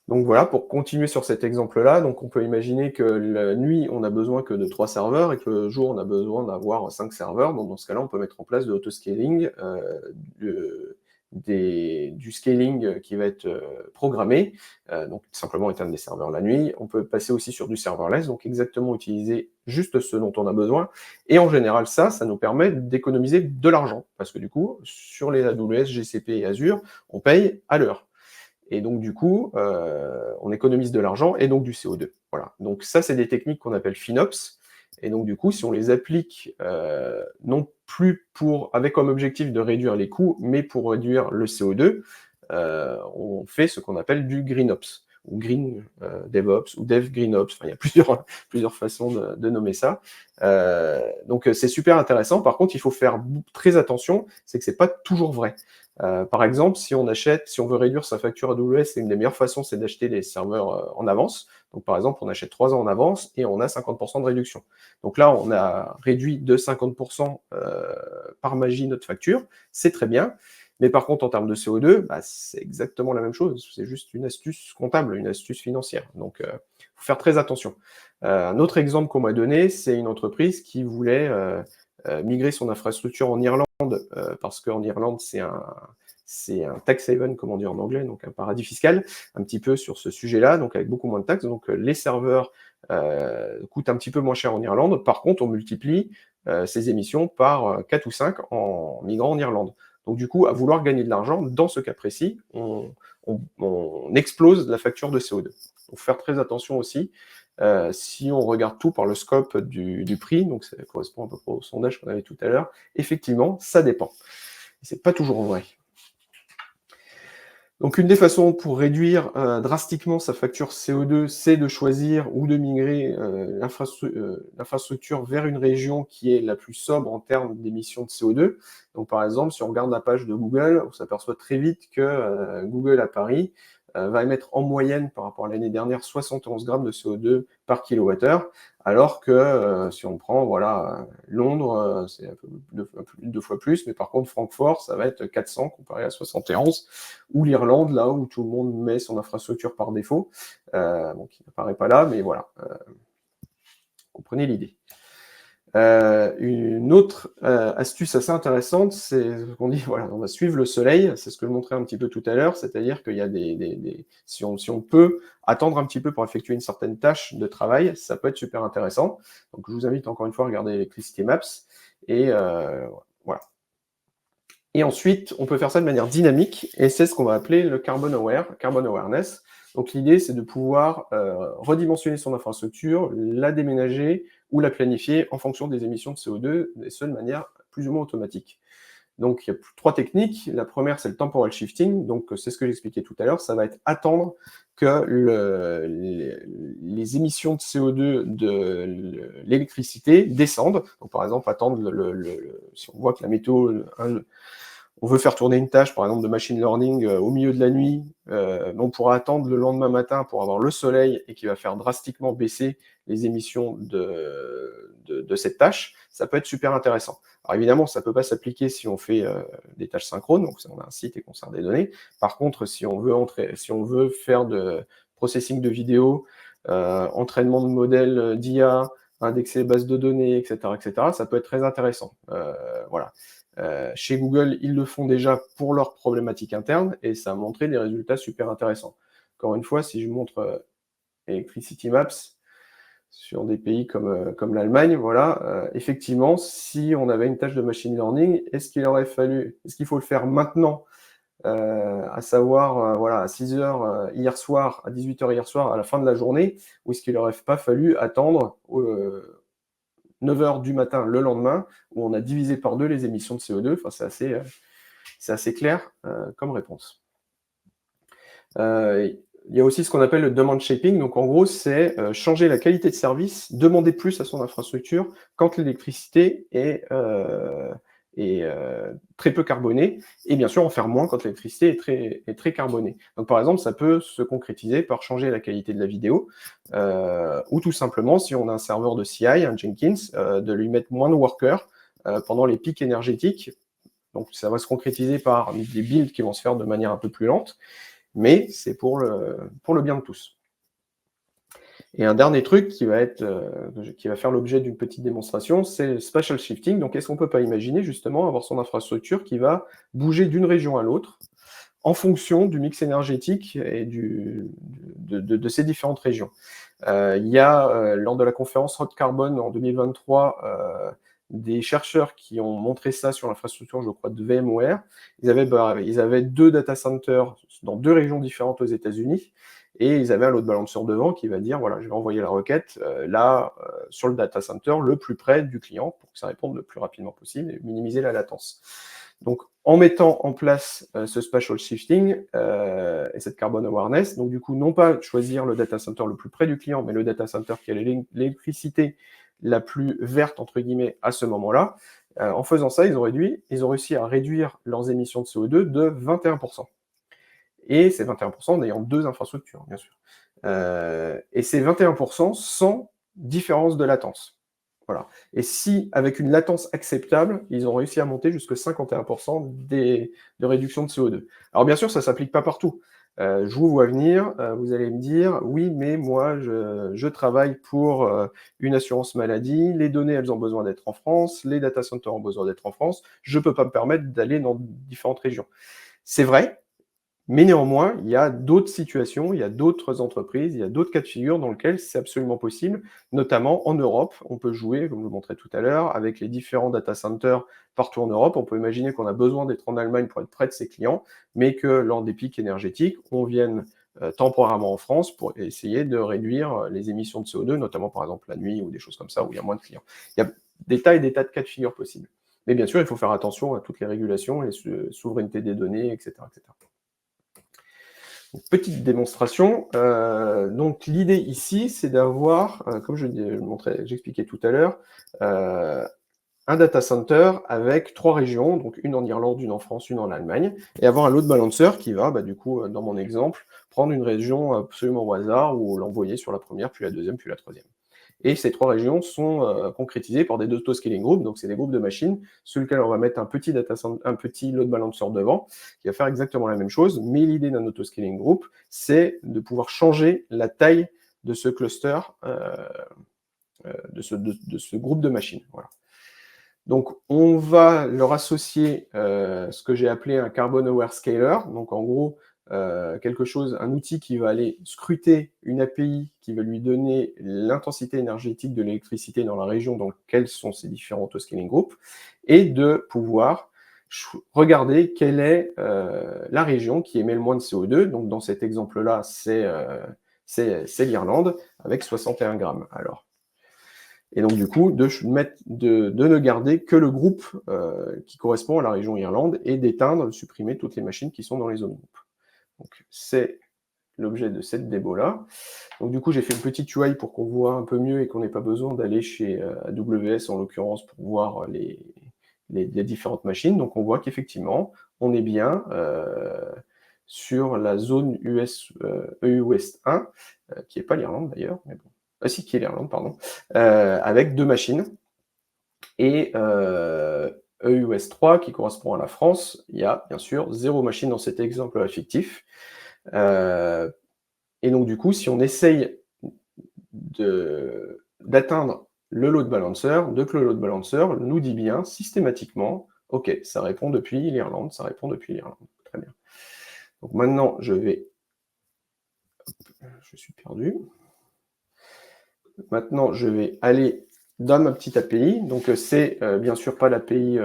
Donc voilà, pour continuer sur cet exemple-là, donc on peut imaginer que la nuit, on a besoin que de 3 serveurs et que le jour, on a besoin d'avoir 5 serveurs. Donc dans ce cas-là, on peut mettre en place de l'autoscaling, du scaling qui va être programmé, donc simplement éteindre des serveurs la nuit. On peut passer aussi sur du serverless, donc exactement utiliser juste ce dont on a besoin. Et en général, ça nous permet d'économiser de l'argent, parce que du coup, sur les AWS, GCP et Azure, on paye à l'heure. Et donc, du coup, on économise de l'argent et donc du CO2. Voilà. Donc ça, c'est des techniques qu'on appelle FinOps. Et donc, du coup, si on les applique non plus avec comme objectif de réduire les coûts, mais pour réduire le CO2, on fait ce qu'on appelle du GreenOps, ou Green DevOps, ou Dev GreenOps. Enfin, il y a plusieurs façons de nommer ça. Donc, c'est super intéressant. Par contre, il faut faire très attention, c'est que c'est pas toujours vrai. Par exemple, si on veut réduire sa facture AWS, c'est une des meilleures façons, c'est d'acheter les serveurs en avance. Donc, par exemple, on achète 3 ans en avance et on a 50% de réduction. Donc là, on a réduit de 50% par magie notre facture. C'est très bien. Mais par contre, en termes de CO2, bah, c'est exactement la même chose. C'est juste une astuce comptable, une astuce financière. Donc, il faut faire très attention. Un autre exemple qu'on m'a donné, c'est une entreprise qui voulait migrer son infrastructure en Irlande, parce qu'en Irlande, c'est un tax haven, comme on dit en anglais, donc un paradis fiscal, un petit peu sur ce sujet-là, donc avec beaucoup moins de taxes. Donc les serveurs coûtent un petit peu moins cher en Irlande. Par contre, on multiplie ces émissions par 4 ou 5 en migrant en Irlande. Donc du coup, à vouloir gagner de l'argent, dans ce cas précis, on explose la facture de CO2. Il faut faire très attention aussi. Si on regarde tout par le scope du prix, donc ça correspond à peu près au sondage qu'on avait tout à l'heure, effectivement, ça dépend. C'est pas toujours vrai. Donc une des façons pour réduire drastiquement sa facture CO2, c'est de choisir ou de migrer l'infrastructure vers une région qui est la plus sobre en termes d'émissions de CO2. Donc par exemple, si on regarde la page de Google, on s'aperçoit très vite que Google à Paris va émettre en moyenne par rapport à l'année dernière 71 grammes de CO2 par kilowattheure, alors que si on prend Londres, c'est un peu deux fois plus, mais par contre Francfort, ça va être 400 comparé à 71, ou l'Irlande, là où tout le monde met son infrastructure par défaut, qui n'apparaît pas là, mais voilà, comprenez l'idée. Une autre astuce assez intéressante, c'est ce qu'on dit, voilà, on va suivre le soleil, c'est ce que je montrais un petit peu tout à l'heure, c'est-à-dire qu'il y a si on peut attendre un petit peu pour effectuer une certaine tâche de travail, ça peut être super intéressant. Donc je vous invite encore une fois à regarder Electricity Maps, et voilà. Et ensuite, on peut faire ça de manière dynamique, et c'est ce qu'on va appeler le Carbon Awareness. Donc l'idée, c'est de pouvoir redimensionner son infrastructure, la déménager ou la planifier en fonction des émissions de CO2, et ce de manière plus ou moins automatique. Donc il y a 3 techniques. La première, c'est le temporal shifting. Donc c'est ce que j'expliquais tout à l'heure. Ça va être attendre que les émissions de CO2 de l'électricité descendent. Donc par exemple, attendre si on voit que la météo, on veut faire tourner une tâche, par exemple, de machine learning au milieu de la nuit, on pourra attendre le lendemain matin pour avoir le soleil et qui va faire drastiquement baisser les émissions de cette tâche. Ça peut être super intéressant. Alors évidemment, ça ne peut pas s'appliquer si on fait des tâches synchrones, donc si on a un site et qu'on sert des données. Par contre, si on veut faire de processing de vidéo, entraînement de modèles d'IA, indexer les bases de données, etc., ça peut être très intéressant. Voilà. Chez Google, ils le font déjà pour leurs problématiques internes et ça a montré des résultats super intéressants. Encore une fois, si je montre Electricity Maps sur des pays comme l'Allemagne, voilà, effectivement, si on avait une tâche de machine learning, est-ce qu'il faut le faire maintenant, à savoir à 6h hier soir, à 18h hier soir, à la fin de la journée, ou est-ce qu'il n'aurait pas fallu attendre 9h du matin le lendemain, où on a divisé par 2 les émissions de CO2. Enfin, c'est assez clair comme réponse. Il y a aussi ce qu'on appelle le demand shaping. Donc, en gros, c'est changer la qualité de service, demander plus à son infrastructure quand l'électricité est très peu carbonée, et bien sûr en faire moins quand l'électricité est très carbonée. Donc, par exemple, ça peut se concrétiser par changer la qualité de la vidéo, ou tout simplement, si on a un serveur de CI, un Jenkins, de lui mettre moins de workers pendant les pics énergétiques. Donc, ça va se concrétiser par des builds qui vont se faire de manière un peu plus lente, mais c'est pour le bien de tous. Et un dernier truc qui va faire l'objet d'une petite démonstration, c'est le spatial shifting. Donc, est-ce qu'on ne peut pas imaginer justement avoir son infrastructure qui va bouger d'une région à l'autre en fonction du mix énergétique et de ces différentes régions. Il y a, lors de la conférence Hot Carbon en 2023, des chercheurs qui ont montré ça sur l'infrastructure, je crois, de VMware. Ils avaient 2 data centers dans 2 régions différentes aux États-Unis, et ils avaient un load balancer devant qui va dire, voilà, je vais envoyer la requête sur le data center le plus près du client pour que ça réponde le plus rapidement possible et minimiser la latence. Donc, en mettant en place ce spatial shifting et cette carbon awareness, donc du coup, non pas choisir le data center le plus près du client, mais le data center qui a l'électricité la plus verte, entre guillemets, à ce moment-là, en faisant ça, ils ont réussi à réduire leurs émissions de CO2 de 21%. Et c'est 21% en ayant 2 infrastructures, bien sûr. Et c'est 21% sans différence de latence. Voilà. Et si, avec une latence acceptable, ils ont réussi à monter jusqu'à 51% de réduction de CO2. Alors bien sûr, ça ne s'applique pas partout. Je vous vois venir, vous allez me dire, oui, mais moi, je travaille pour une assurance maladie, les données, elles ont besoin d'être en France, les data centers ont besoin d'être en France, je ne peux pas me permettre d'aller dans différentes régions. C'est vrai, mais néanmoins, il y a d'autres situations, il y a d'autres entreprises, il y a d'autres cas de figure dans lesquels c'est absolument possible, notamment en Europe. On peut jouer, comme je vous montrais tout à l'heure, avec les différents data centers partout en Europe. On peut imaginer qu'on a besoin d'être en Allemagne pour être près de ses clients, mais que lors des pics énergétiques, on vienne temporairement en France pour essayer de réduire les émissions de CO2, notamment par exemple la nuit ou des choses comme ça, où il y a moins de clients. Il y a des tas et des tas de cas de figure possibles. Mais bien sûr, il faut faire attention à toutes les régulations, les souverainetés des données, etc. etc. Petite démonstration. Donc l'idée ici, c'est d'avoir, comme j'expliquais tout à l'heure, un data center avec 3 régions, donc une en Irlande, une en France, une en Allemagne, et avoir un load balancer qui va, du coup, dans mon exemple, prendre une région absolument au hasard ou l'envoyer sur la première, puis la deuxième, puis la troisième. Et ces 3 régions sont concrétisées par des auto-scaling groups, donc c'est des groupes de machines sur lesquels on va mettre un petit load balancer devant, qui va faire exactement la même chose, mais l'idée d'un auto-scaling group, c'est de pouvoir changer la taille de ce cluster, de ce groupe de machines. Voilà. Donc, on va leur associer ce que j'ai appelé un Carbon Aware Scaler, donc en gros, un outil qui va aller scruter une API qui va lui donner l'intensité énergétique de l'électricité dans la région dans laquelle sont ces différents auto-scaling groups, et de pouvoir regarder quelle est la région qui émet le moins de CO2. Donc dans cet exemple-là, c'est l'Irlande, avec 61 grammes. Alors, et donc du coup, de ne garder que le groupe qui correspond à la région Irlande et d'éteindre, de supprimer toutes les machines qui sont dans les zones groupes. Donc c'est l'objet de cette démo-là. Donc du coup, j'ai fait une petite UI pour qu'on voit un peu mieux et qu'on n'ait pas besoin d'aller chez AWS en l'occurrence pour voir les différentes machines. Donc on voit qu'effectivement, on est bien sur la zone EU West 1, qui n'est pas l'Irlande d'ailleurs, mais bon. Si, qui est l'Irlande, pardon, avec 2 machines. Et EU West 3, qui correspond à la France, il y a bien sûr 0 machine dans cet exemple fictif. Et donc du coup, si on essaye d'atteindre le load balancer, le load balancer nous dit bien systématiquement, ok, ça répond depuis l'Irlande, ça répond depuis l'Irlande. Très bien. Donc maintenant, je suis perdu. Maintenant, je vais aller dans ma petite API. Donc, c'est bien sûr pas l'API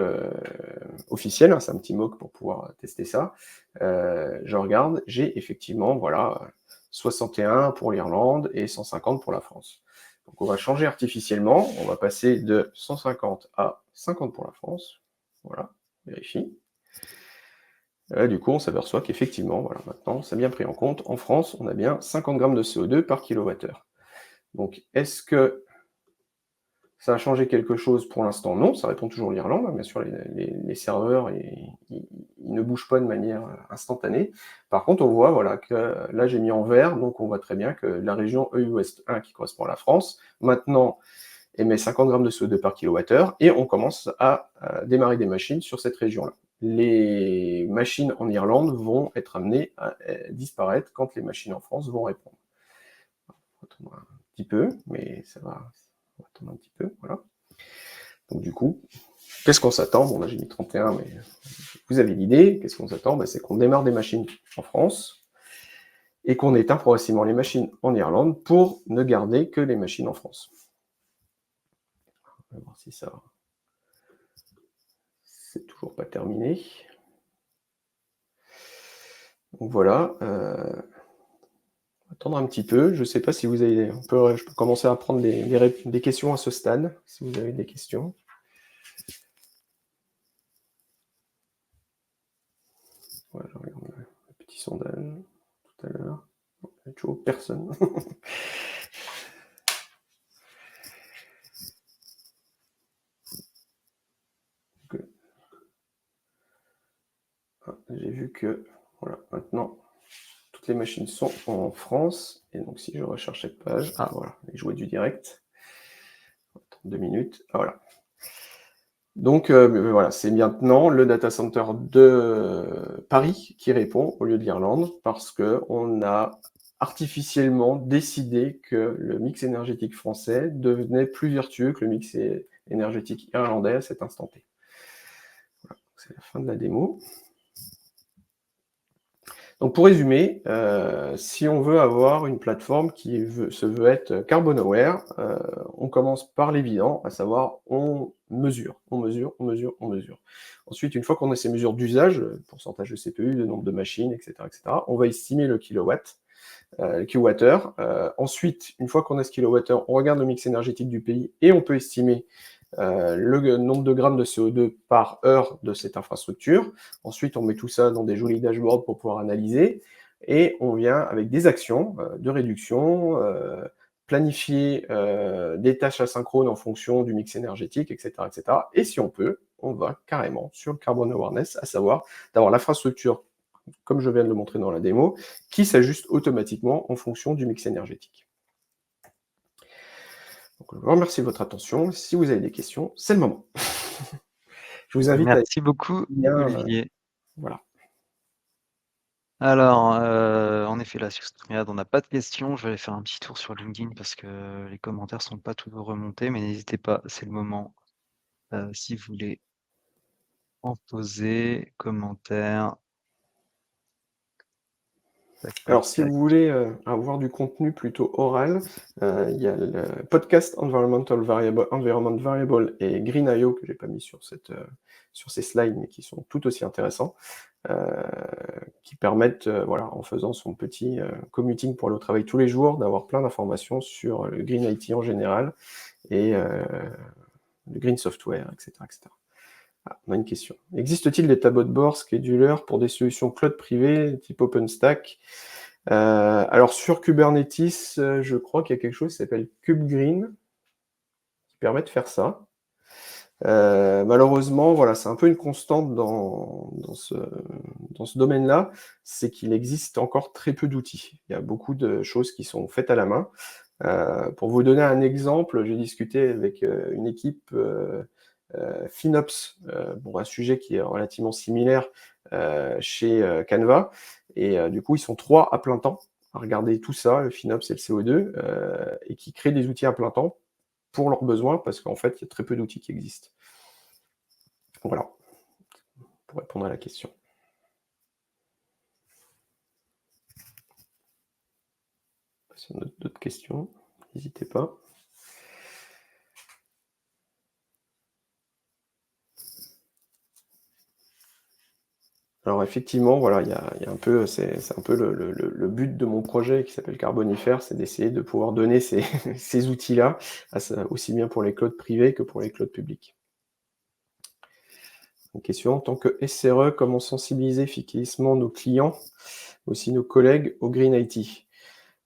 officielle, hein, c'est un petit mock pour pouvoir tester ça. Je regarde, j'ai effectivement, voilà, 61 pour l'Irlande et 150 pour la France. Donc, on va changer artificiellement. On va passer de 150 à 50 pour la France. Voilà, vérifie. Du coup, on s'aperçoit qu'effectivement, voilà, maintenant, c'est bien pris en compte. En France, on a bien 50 grammes de CO2 par kilowattheure. Donc, est-ce que ça a changé quelque chose? Pour l'instant, non, ça répond toujours l'Irlande, hein. Bien sûr, les serveurs, ils ne bougent pas de manière instantanée. Par contre, on voit voilà, que là, j'ai mis en vert, donc on voit très bien que la région EU-Ouest 1, qui correspond à la France, maintenant émet 50 grammes de CO2 par kilowattheure, et on commence à démarrer des machines sur cette région-là. Les machines en Irlande vont être amenées à disparaître quand les machines en France vont répondre. On va attendre un petit peu, mais ça va, on va attendre un petit peu, voilà. Donc du coup, qu'est-ce qu'on s'attend? Bon, là j'ai mis 31, mais vous avez l'idée. Qu'est-ce qu'on s'attend? C'est qu'on démarre des machines en France et qu'on éteint progressivement les machines en Irlande pour ne garder que les machines en France. On va voir si ça... C'est toujours pas terminé. Donc voilà. Attendre un petit peu. Je ne sais pas si vous avez... je peux commencer à prendre des questions à ce stade, si vous avez des questions. Voilà, je regarde le petit sondage tout à l'heure. Il n'y a toujours personne. J'ai vu que, voilà, maintenant, toutes les machines sont en France. Et donc, si je recherche cette page, voilà, les jouets du direct. 2 minutes, voilà. Donc, voilà, c'est maintenant le data center de Paris qui répond au lieu de l'Irlande, parce qu'on a artificiellement décidé que le mix énergétique français devenait plus vertueux que le mix énergétique irlandais à cet instant T. Voilà, c'est la fin de la démo. Donc pour résumer, si on veut avoir une plateforme qui se veut être carbon aware, on commence par l'évident, à savoir on mesure. Ensuite, une fois qu'on a ces mesures d'usage, pourcentage de CPU, le nombre de machines, etc., on va estimer le kilowattheure. Ensuite, une fois qu'on a ce kilowattheure, on regarde le mix énergétique du pays et on peut estimer le nombre de grammes de CO2 par heure de cette infrastructure. Ensuite, on met tout ça dans des jolis dashboards pour pouvoir analyser. Et on vient avec des actions de réduction, planifier des tâches asynchrones en fonction du mix énergétique, etc., etc. Et si on peut, on va carrément sur le carbon awareness, à savoir d'avoir l'infrastructure, comme je viens de le montrer dans la démo, qui s'ajuste automatiquement en fonction du mix énergétique. Donc, je vous remercie de votre attention. Si vous avez des questions, c'est le moment. Je vous invite à... Merci beaucoup, Olivier. Voilà. Alors, en effet, là, sur StreamYard, on n'a pas de questions. Je vais aller faire un petit tour sur LinkedIn parce que les commentaires sont pas toujours remontés, mais n'hésitez pas, c'est le moment. Si vous voulez en poser, commentaires. Alors, si vous voulez avoir du contenu plutôt oral, il y a le podcast Environment Variable et Green.io que j'ai pas mis sur ces slides, mais qui sont tout aussi intéressants, qui permettent, voilà, en faisant son petit commuting pour aller au travail tous les jours, d'avoir plein d'informations sur le Green IT en général et le Green Software, etc., etc. Ah, on a une question. Existe-t-il des tableaux de bord scheduler pour des solutions cloud privées type OpenStack? Alors sur Kubernetes, je crois qu'il y a quelque chose qui s'appelle KubeGreen qui permet de faire ça. Malheureusement, voilà, c'est un peu une constante dans ce domaine-là, c'est qu'il existe encore très peu d'outils. Il y a beaucoup de choses qui sont faites à la main. Pour vous donner un exemple, j'ai discuté avec une équipe FinOps, pour un sujet qui est relativement similaire chez Canva, et du coup, ils sont 3 à plein temps à regarder tout ça, le FinOps et le CO2, et qui créent des outils à plein temps pour leurs besoins, parce qu'en fait, il y a très peu d'outils qui existent. Voilà, pour répondre à la question. Si on a d'autres questions, n'hésitez pas. Alors effectivement, voilà, il y a un peu, c'est un peu le but de mon projet qui s'appelle Carbonifère, c'est d'essayer de pouvoir donner ces outils-là, aussi bien pour les clouds privés que pour les clouds publics. Une question, en tant que SRE, comment sensibiliser efficacement nos clients, aussi nos collègues au Green IT?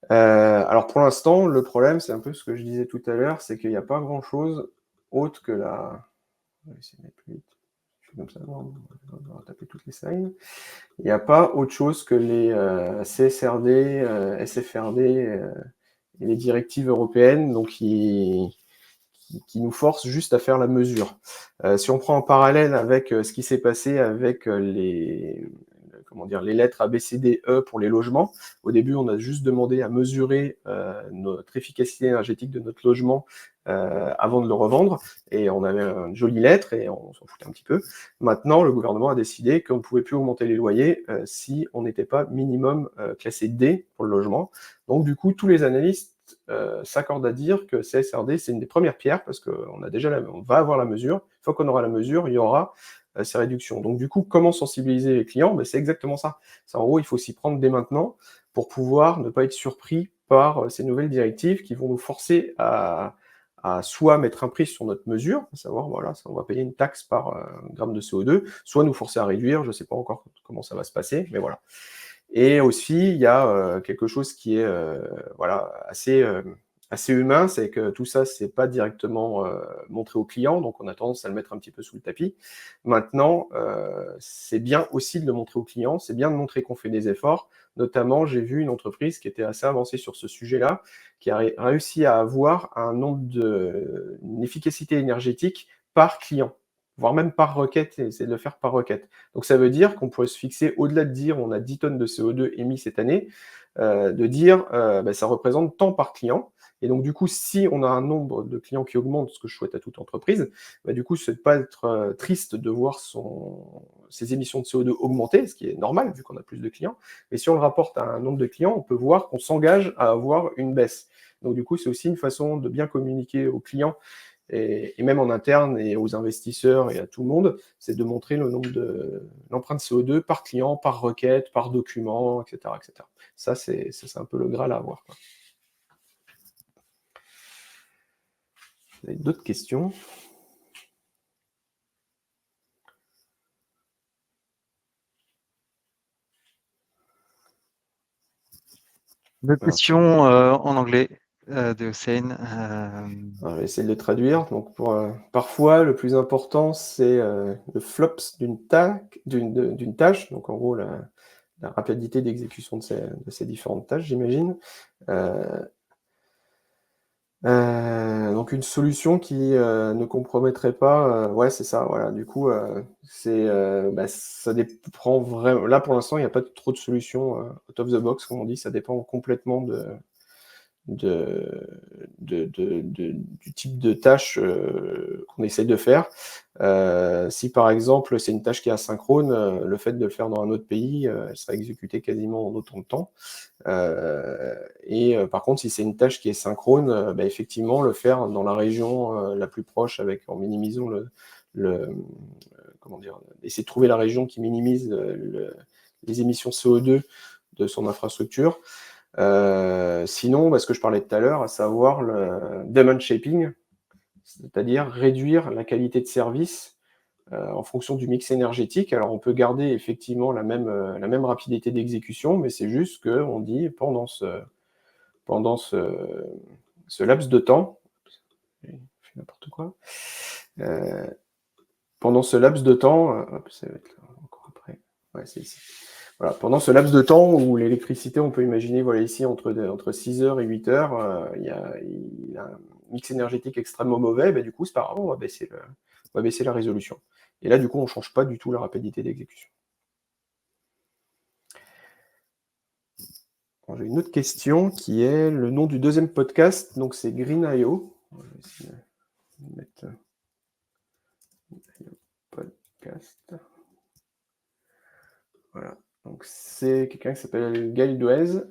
Alors pour l'instant, le problème, c'est un peu ce que je disais tout à l'heure, c'est qu'il n'y a pas grand-chose autre que la... On va essayer de mettre plus vite. Je fais comme ça, non, on va taper toutes les signes. Il n'y a pas autre chose que les CSRD, SFRD et les directives européennes, donc qui nous forcent juste à faire la mesure. Si on prend en parallèle avec ce qui s'est passé avec les lettres A, B, C, D, E pour les logements. Au début, on a juste demandé à mesurer notre efficacité énergétique de notre logement avant de le revendre, et on avait une jolie lettre et on s'en foutait un petit peu. Maintenant, le gouvernement a décidé qu'on ne pouvait plus augmenter les loyers si on n'était pas minimum classé D pour le logement. Donc du coup, tous les analystes s'accordent à dire que CSRD, c'est une des premières pierres, parce qu'on on va avoir la mesure. Une fois qu'on aura la mesure, il y aura ces réductions. Donc du coup, comment sensibiliser les clients? C'est exactement ça. En gros, il faut s'y prendre dès maintenant pour pouvoir ne pas être surpris par ces nouvelles directives qui vont nous forcer à soit mettre un prix sur notre mesure, à savoir, voilà, on va payer une taxe par gramme de CO2, soit nous forcer à réduire, je ne sais pas encore comment ça va se passer, mais voilà. Et aussi, il y a quelque chose qui est assez humain, c'est que tout ça, c'est pas directement montré aux clients, donc on a tendance à le mettre un petit peu sous le tapis. Maintenant, c'est bien aussi de le montrer aux clients, c'est bien de montrer qu'on fait des efforts. Notamment, j'ai vu une entreprise qui était assez avancée sur ce sujet-là, qui a réussi à avoir une efficacité énergétique par client, voire même par requête, et essayer de le faire par requête. Donc ça veut dire qu'on pourrait se fixer, au-delà de dire on a 10 tonnes de CO2 émis cette année, de dire ça représente tant par client. Et donc du coup, si on a un nombre de clients qui augmente, ce que je souhaite à toute entreprise, du coup, c'est de pas être triste de voir ses émissions de CO2 augmenter, ce qui est normal vu qu'on a plus de clients. Mais si on le rapporte à un nombre de clients, on peut voir qu'on s'engage à avoir une baisse. Donc du coup, c'est aussi une façon de bien communiquer aux clients et même en interne et aux investisseurs et à tout le monde, c'est de montrer le nombre l'empreinte CO2 par client, par requête, par document, etc. etc. Ça, c'est un peu le Graal à avoir, quoi. Vous avez d'autres questions? Deux questions en anglais de Hussein. Je vais essayer de le traduire. Donc parfois, le plus important, c'est le flops d'une tâche. Donc en gros, la rapidité d'exécution de ces différentes tâches, j'imagine. Donc une solution qui ne compromettrait pas, ouais, c'est ça, voilà. Du coup, ça dépend vraiment. Là, pour l'instant, il n'y a pas trop de solutions out of the box, comme on dit. Ça dépend complètement du type de tâche qu'on essaye de faire. Si par exemple c'est une tâche qui est asynchrone, le fait de le faire dans un autre pays, elle sera exécutée quasiment en autant de temps. Par contre, si c'est une tâche qui est synchrone, effectivement, le faire dans la région la plus proche, en minimisant essayer de trouver la région qui minimise les émissions CO2 de son infrastructure. Sinon, ce que je parlais tout à l'heure, à savoir le demand shaping, c'est-à-dire réduire la qualité de service en fonction du mix énergétique. Alors, on peut garder effectivement la même rapidité d'exécution, mais c'est juste qu'on dit pendant ce laps de temps, je fais n'importe quoi, pendant ce laps de temps, ça va être encore après, ouais, c'est ici. Voilà, pendant ce laps de temps où l'électricité, on peut imaginer, voilà, ici, entre 6 heures et 8 heures, il y a un mix énergétique extrêmement mauvais, du coup, c'est pas grave, on va baisser la résolution. Et là, du coup, on ne change pas du tout la rapidité d'exécution. J'ai une autre question qui est le nom du deuxième podcast, donc c'est Green.io. Je vais essayer de mettre podcast. Voilà. Donc c'est quelqu'un qui s'appelle Gaël Douez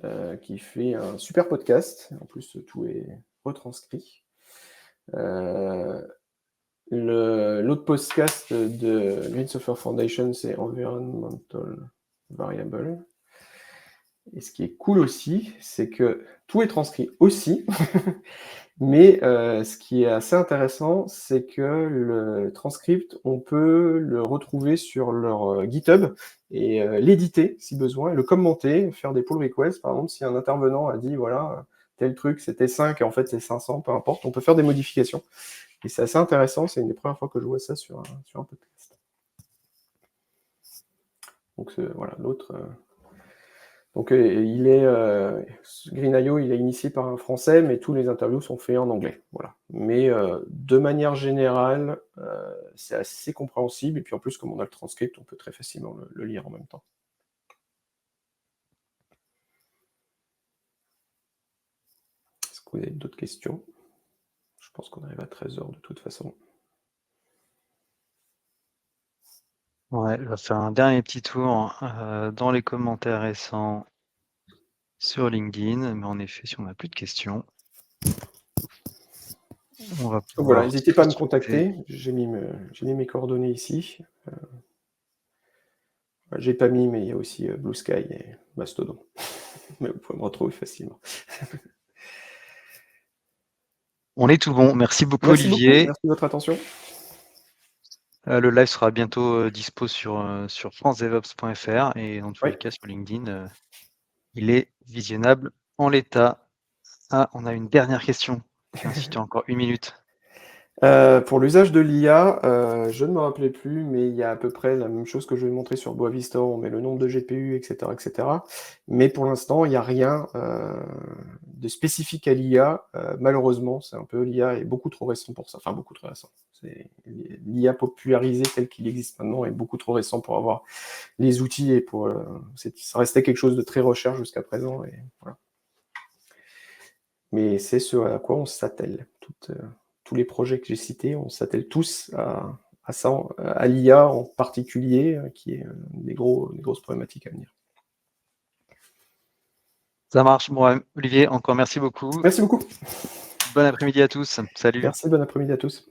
qui fait un super podcast. En plus, tout est retranscrit. L'autre podcast de Green Software Foundation, c'est Environmental Variable. Et ce qui est cool aussi, c'est que tout est transcrit aussi. Mais ce qui est assez intéressant, c'est que le transcript, on peut le retrouver sur leur GitHub et l'éditer si besoin, et le commenter, faire des pull requests. Par exemple, si un intervenant a dit, voilà, tel truc c'était 5 et en fait c'est 500, peu importe, on peut faire des modifications. Et c'est assez intéressant, c'est une des premières fois que je vois ça sur un podcast. Donc voilà, l'autre... Donc Green.io, il est initié par un Français, mais tous les interviews sont faits en anglais. Voilà. Mais de manière générale, c'est assez compréhensible. Et puis en plus, comme on a le transcript, on peut très facilement le lire en même temps. Est-ce que vous avez d'autres questions? Je pense qu'on arrive à 13h de toute façon. Ouais, je vais faire un dernier petit tour dans les commentaires récents sur LinkedIn, mais en effet, si on n'a plus de questions, on va Donc voilà, pouvoir n'hésitez pas à me se quitter. contacter. J'ai mis mes coordonnées ici. J'ai pas mis, mais il y a aussi Blue Sky et Mastodon. Mais vous pouvez me retrouver facilement. On est tout bon. Merci beaucoup, Merci beaucoup, Olivier. merci de votre attention. Le live sera bientôt dispo sur francedevops.fr et dans tous Oui. les cas sur LinkedIn, il est visionnable en l'état. Ah, on a une dernière question. Tiens, si tu as encore 1 minute. Pour l'usage de l'IA, je ne me rappelais plus, mais il y a à peu près la même chose que je vais montrer sur Boavista, on met le nombre de GPU, et cetera, et cetera. Mais pour l'instant, il n'y a rien de spécifique à l'IA. Malheureusement, c'est un peu l'IA est beaucoup trop récent pour ça. Enfin, beaucoup trop récent. L'IA popularisée tel qu'il existe maintenant est beaucoup trop récent pour avoir les outils et pour ça restait quelque chose de très recherche jusqu'à présent. Et voilà. Mais c'est ce à quoi on s'attelle. Tous les projets que j'ai cités, on s'attelle tous à ça, à l'IA en particulier, qui est des grosses problématiques à venir. Ça marche. Bon, Olivier, encore merci beaucoup. Merci beaucoup. Bon après-midi à tous. Salut. Merci, bon après-midi à tous.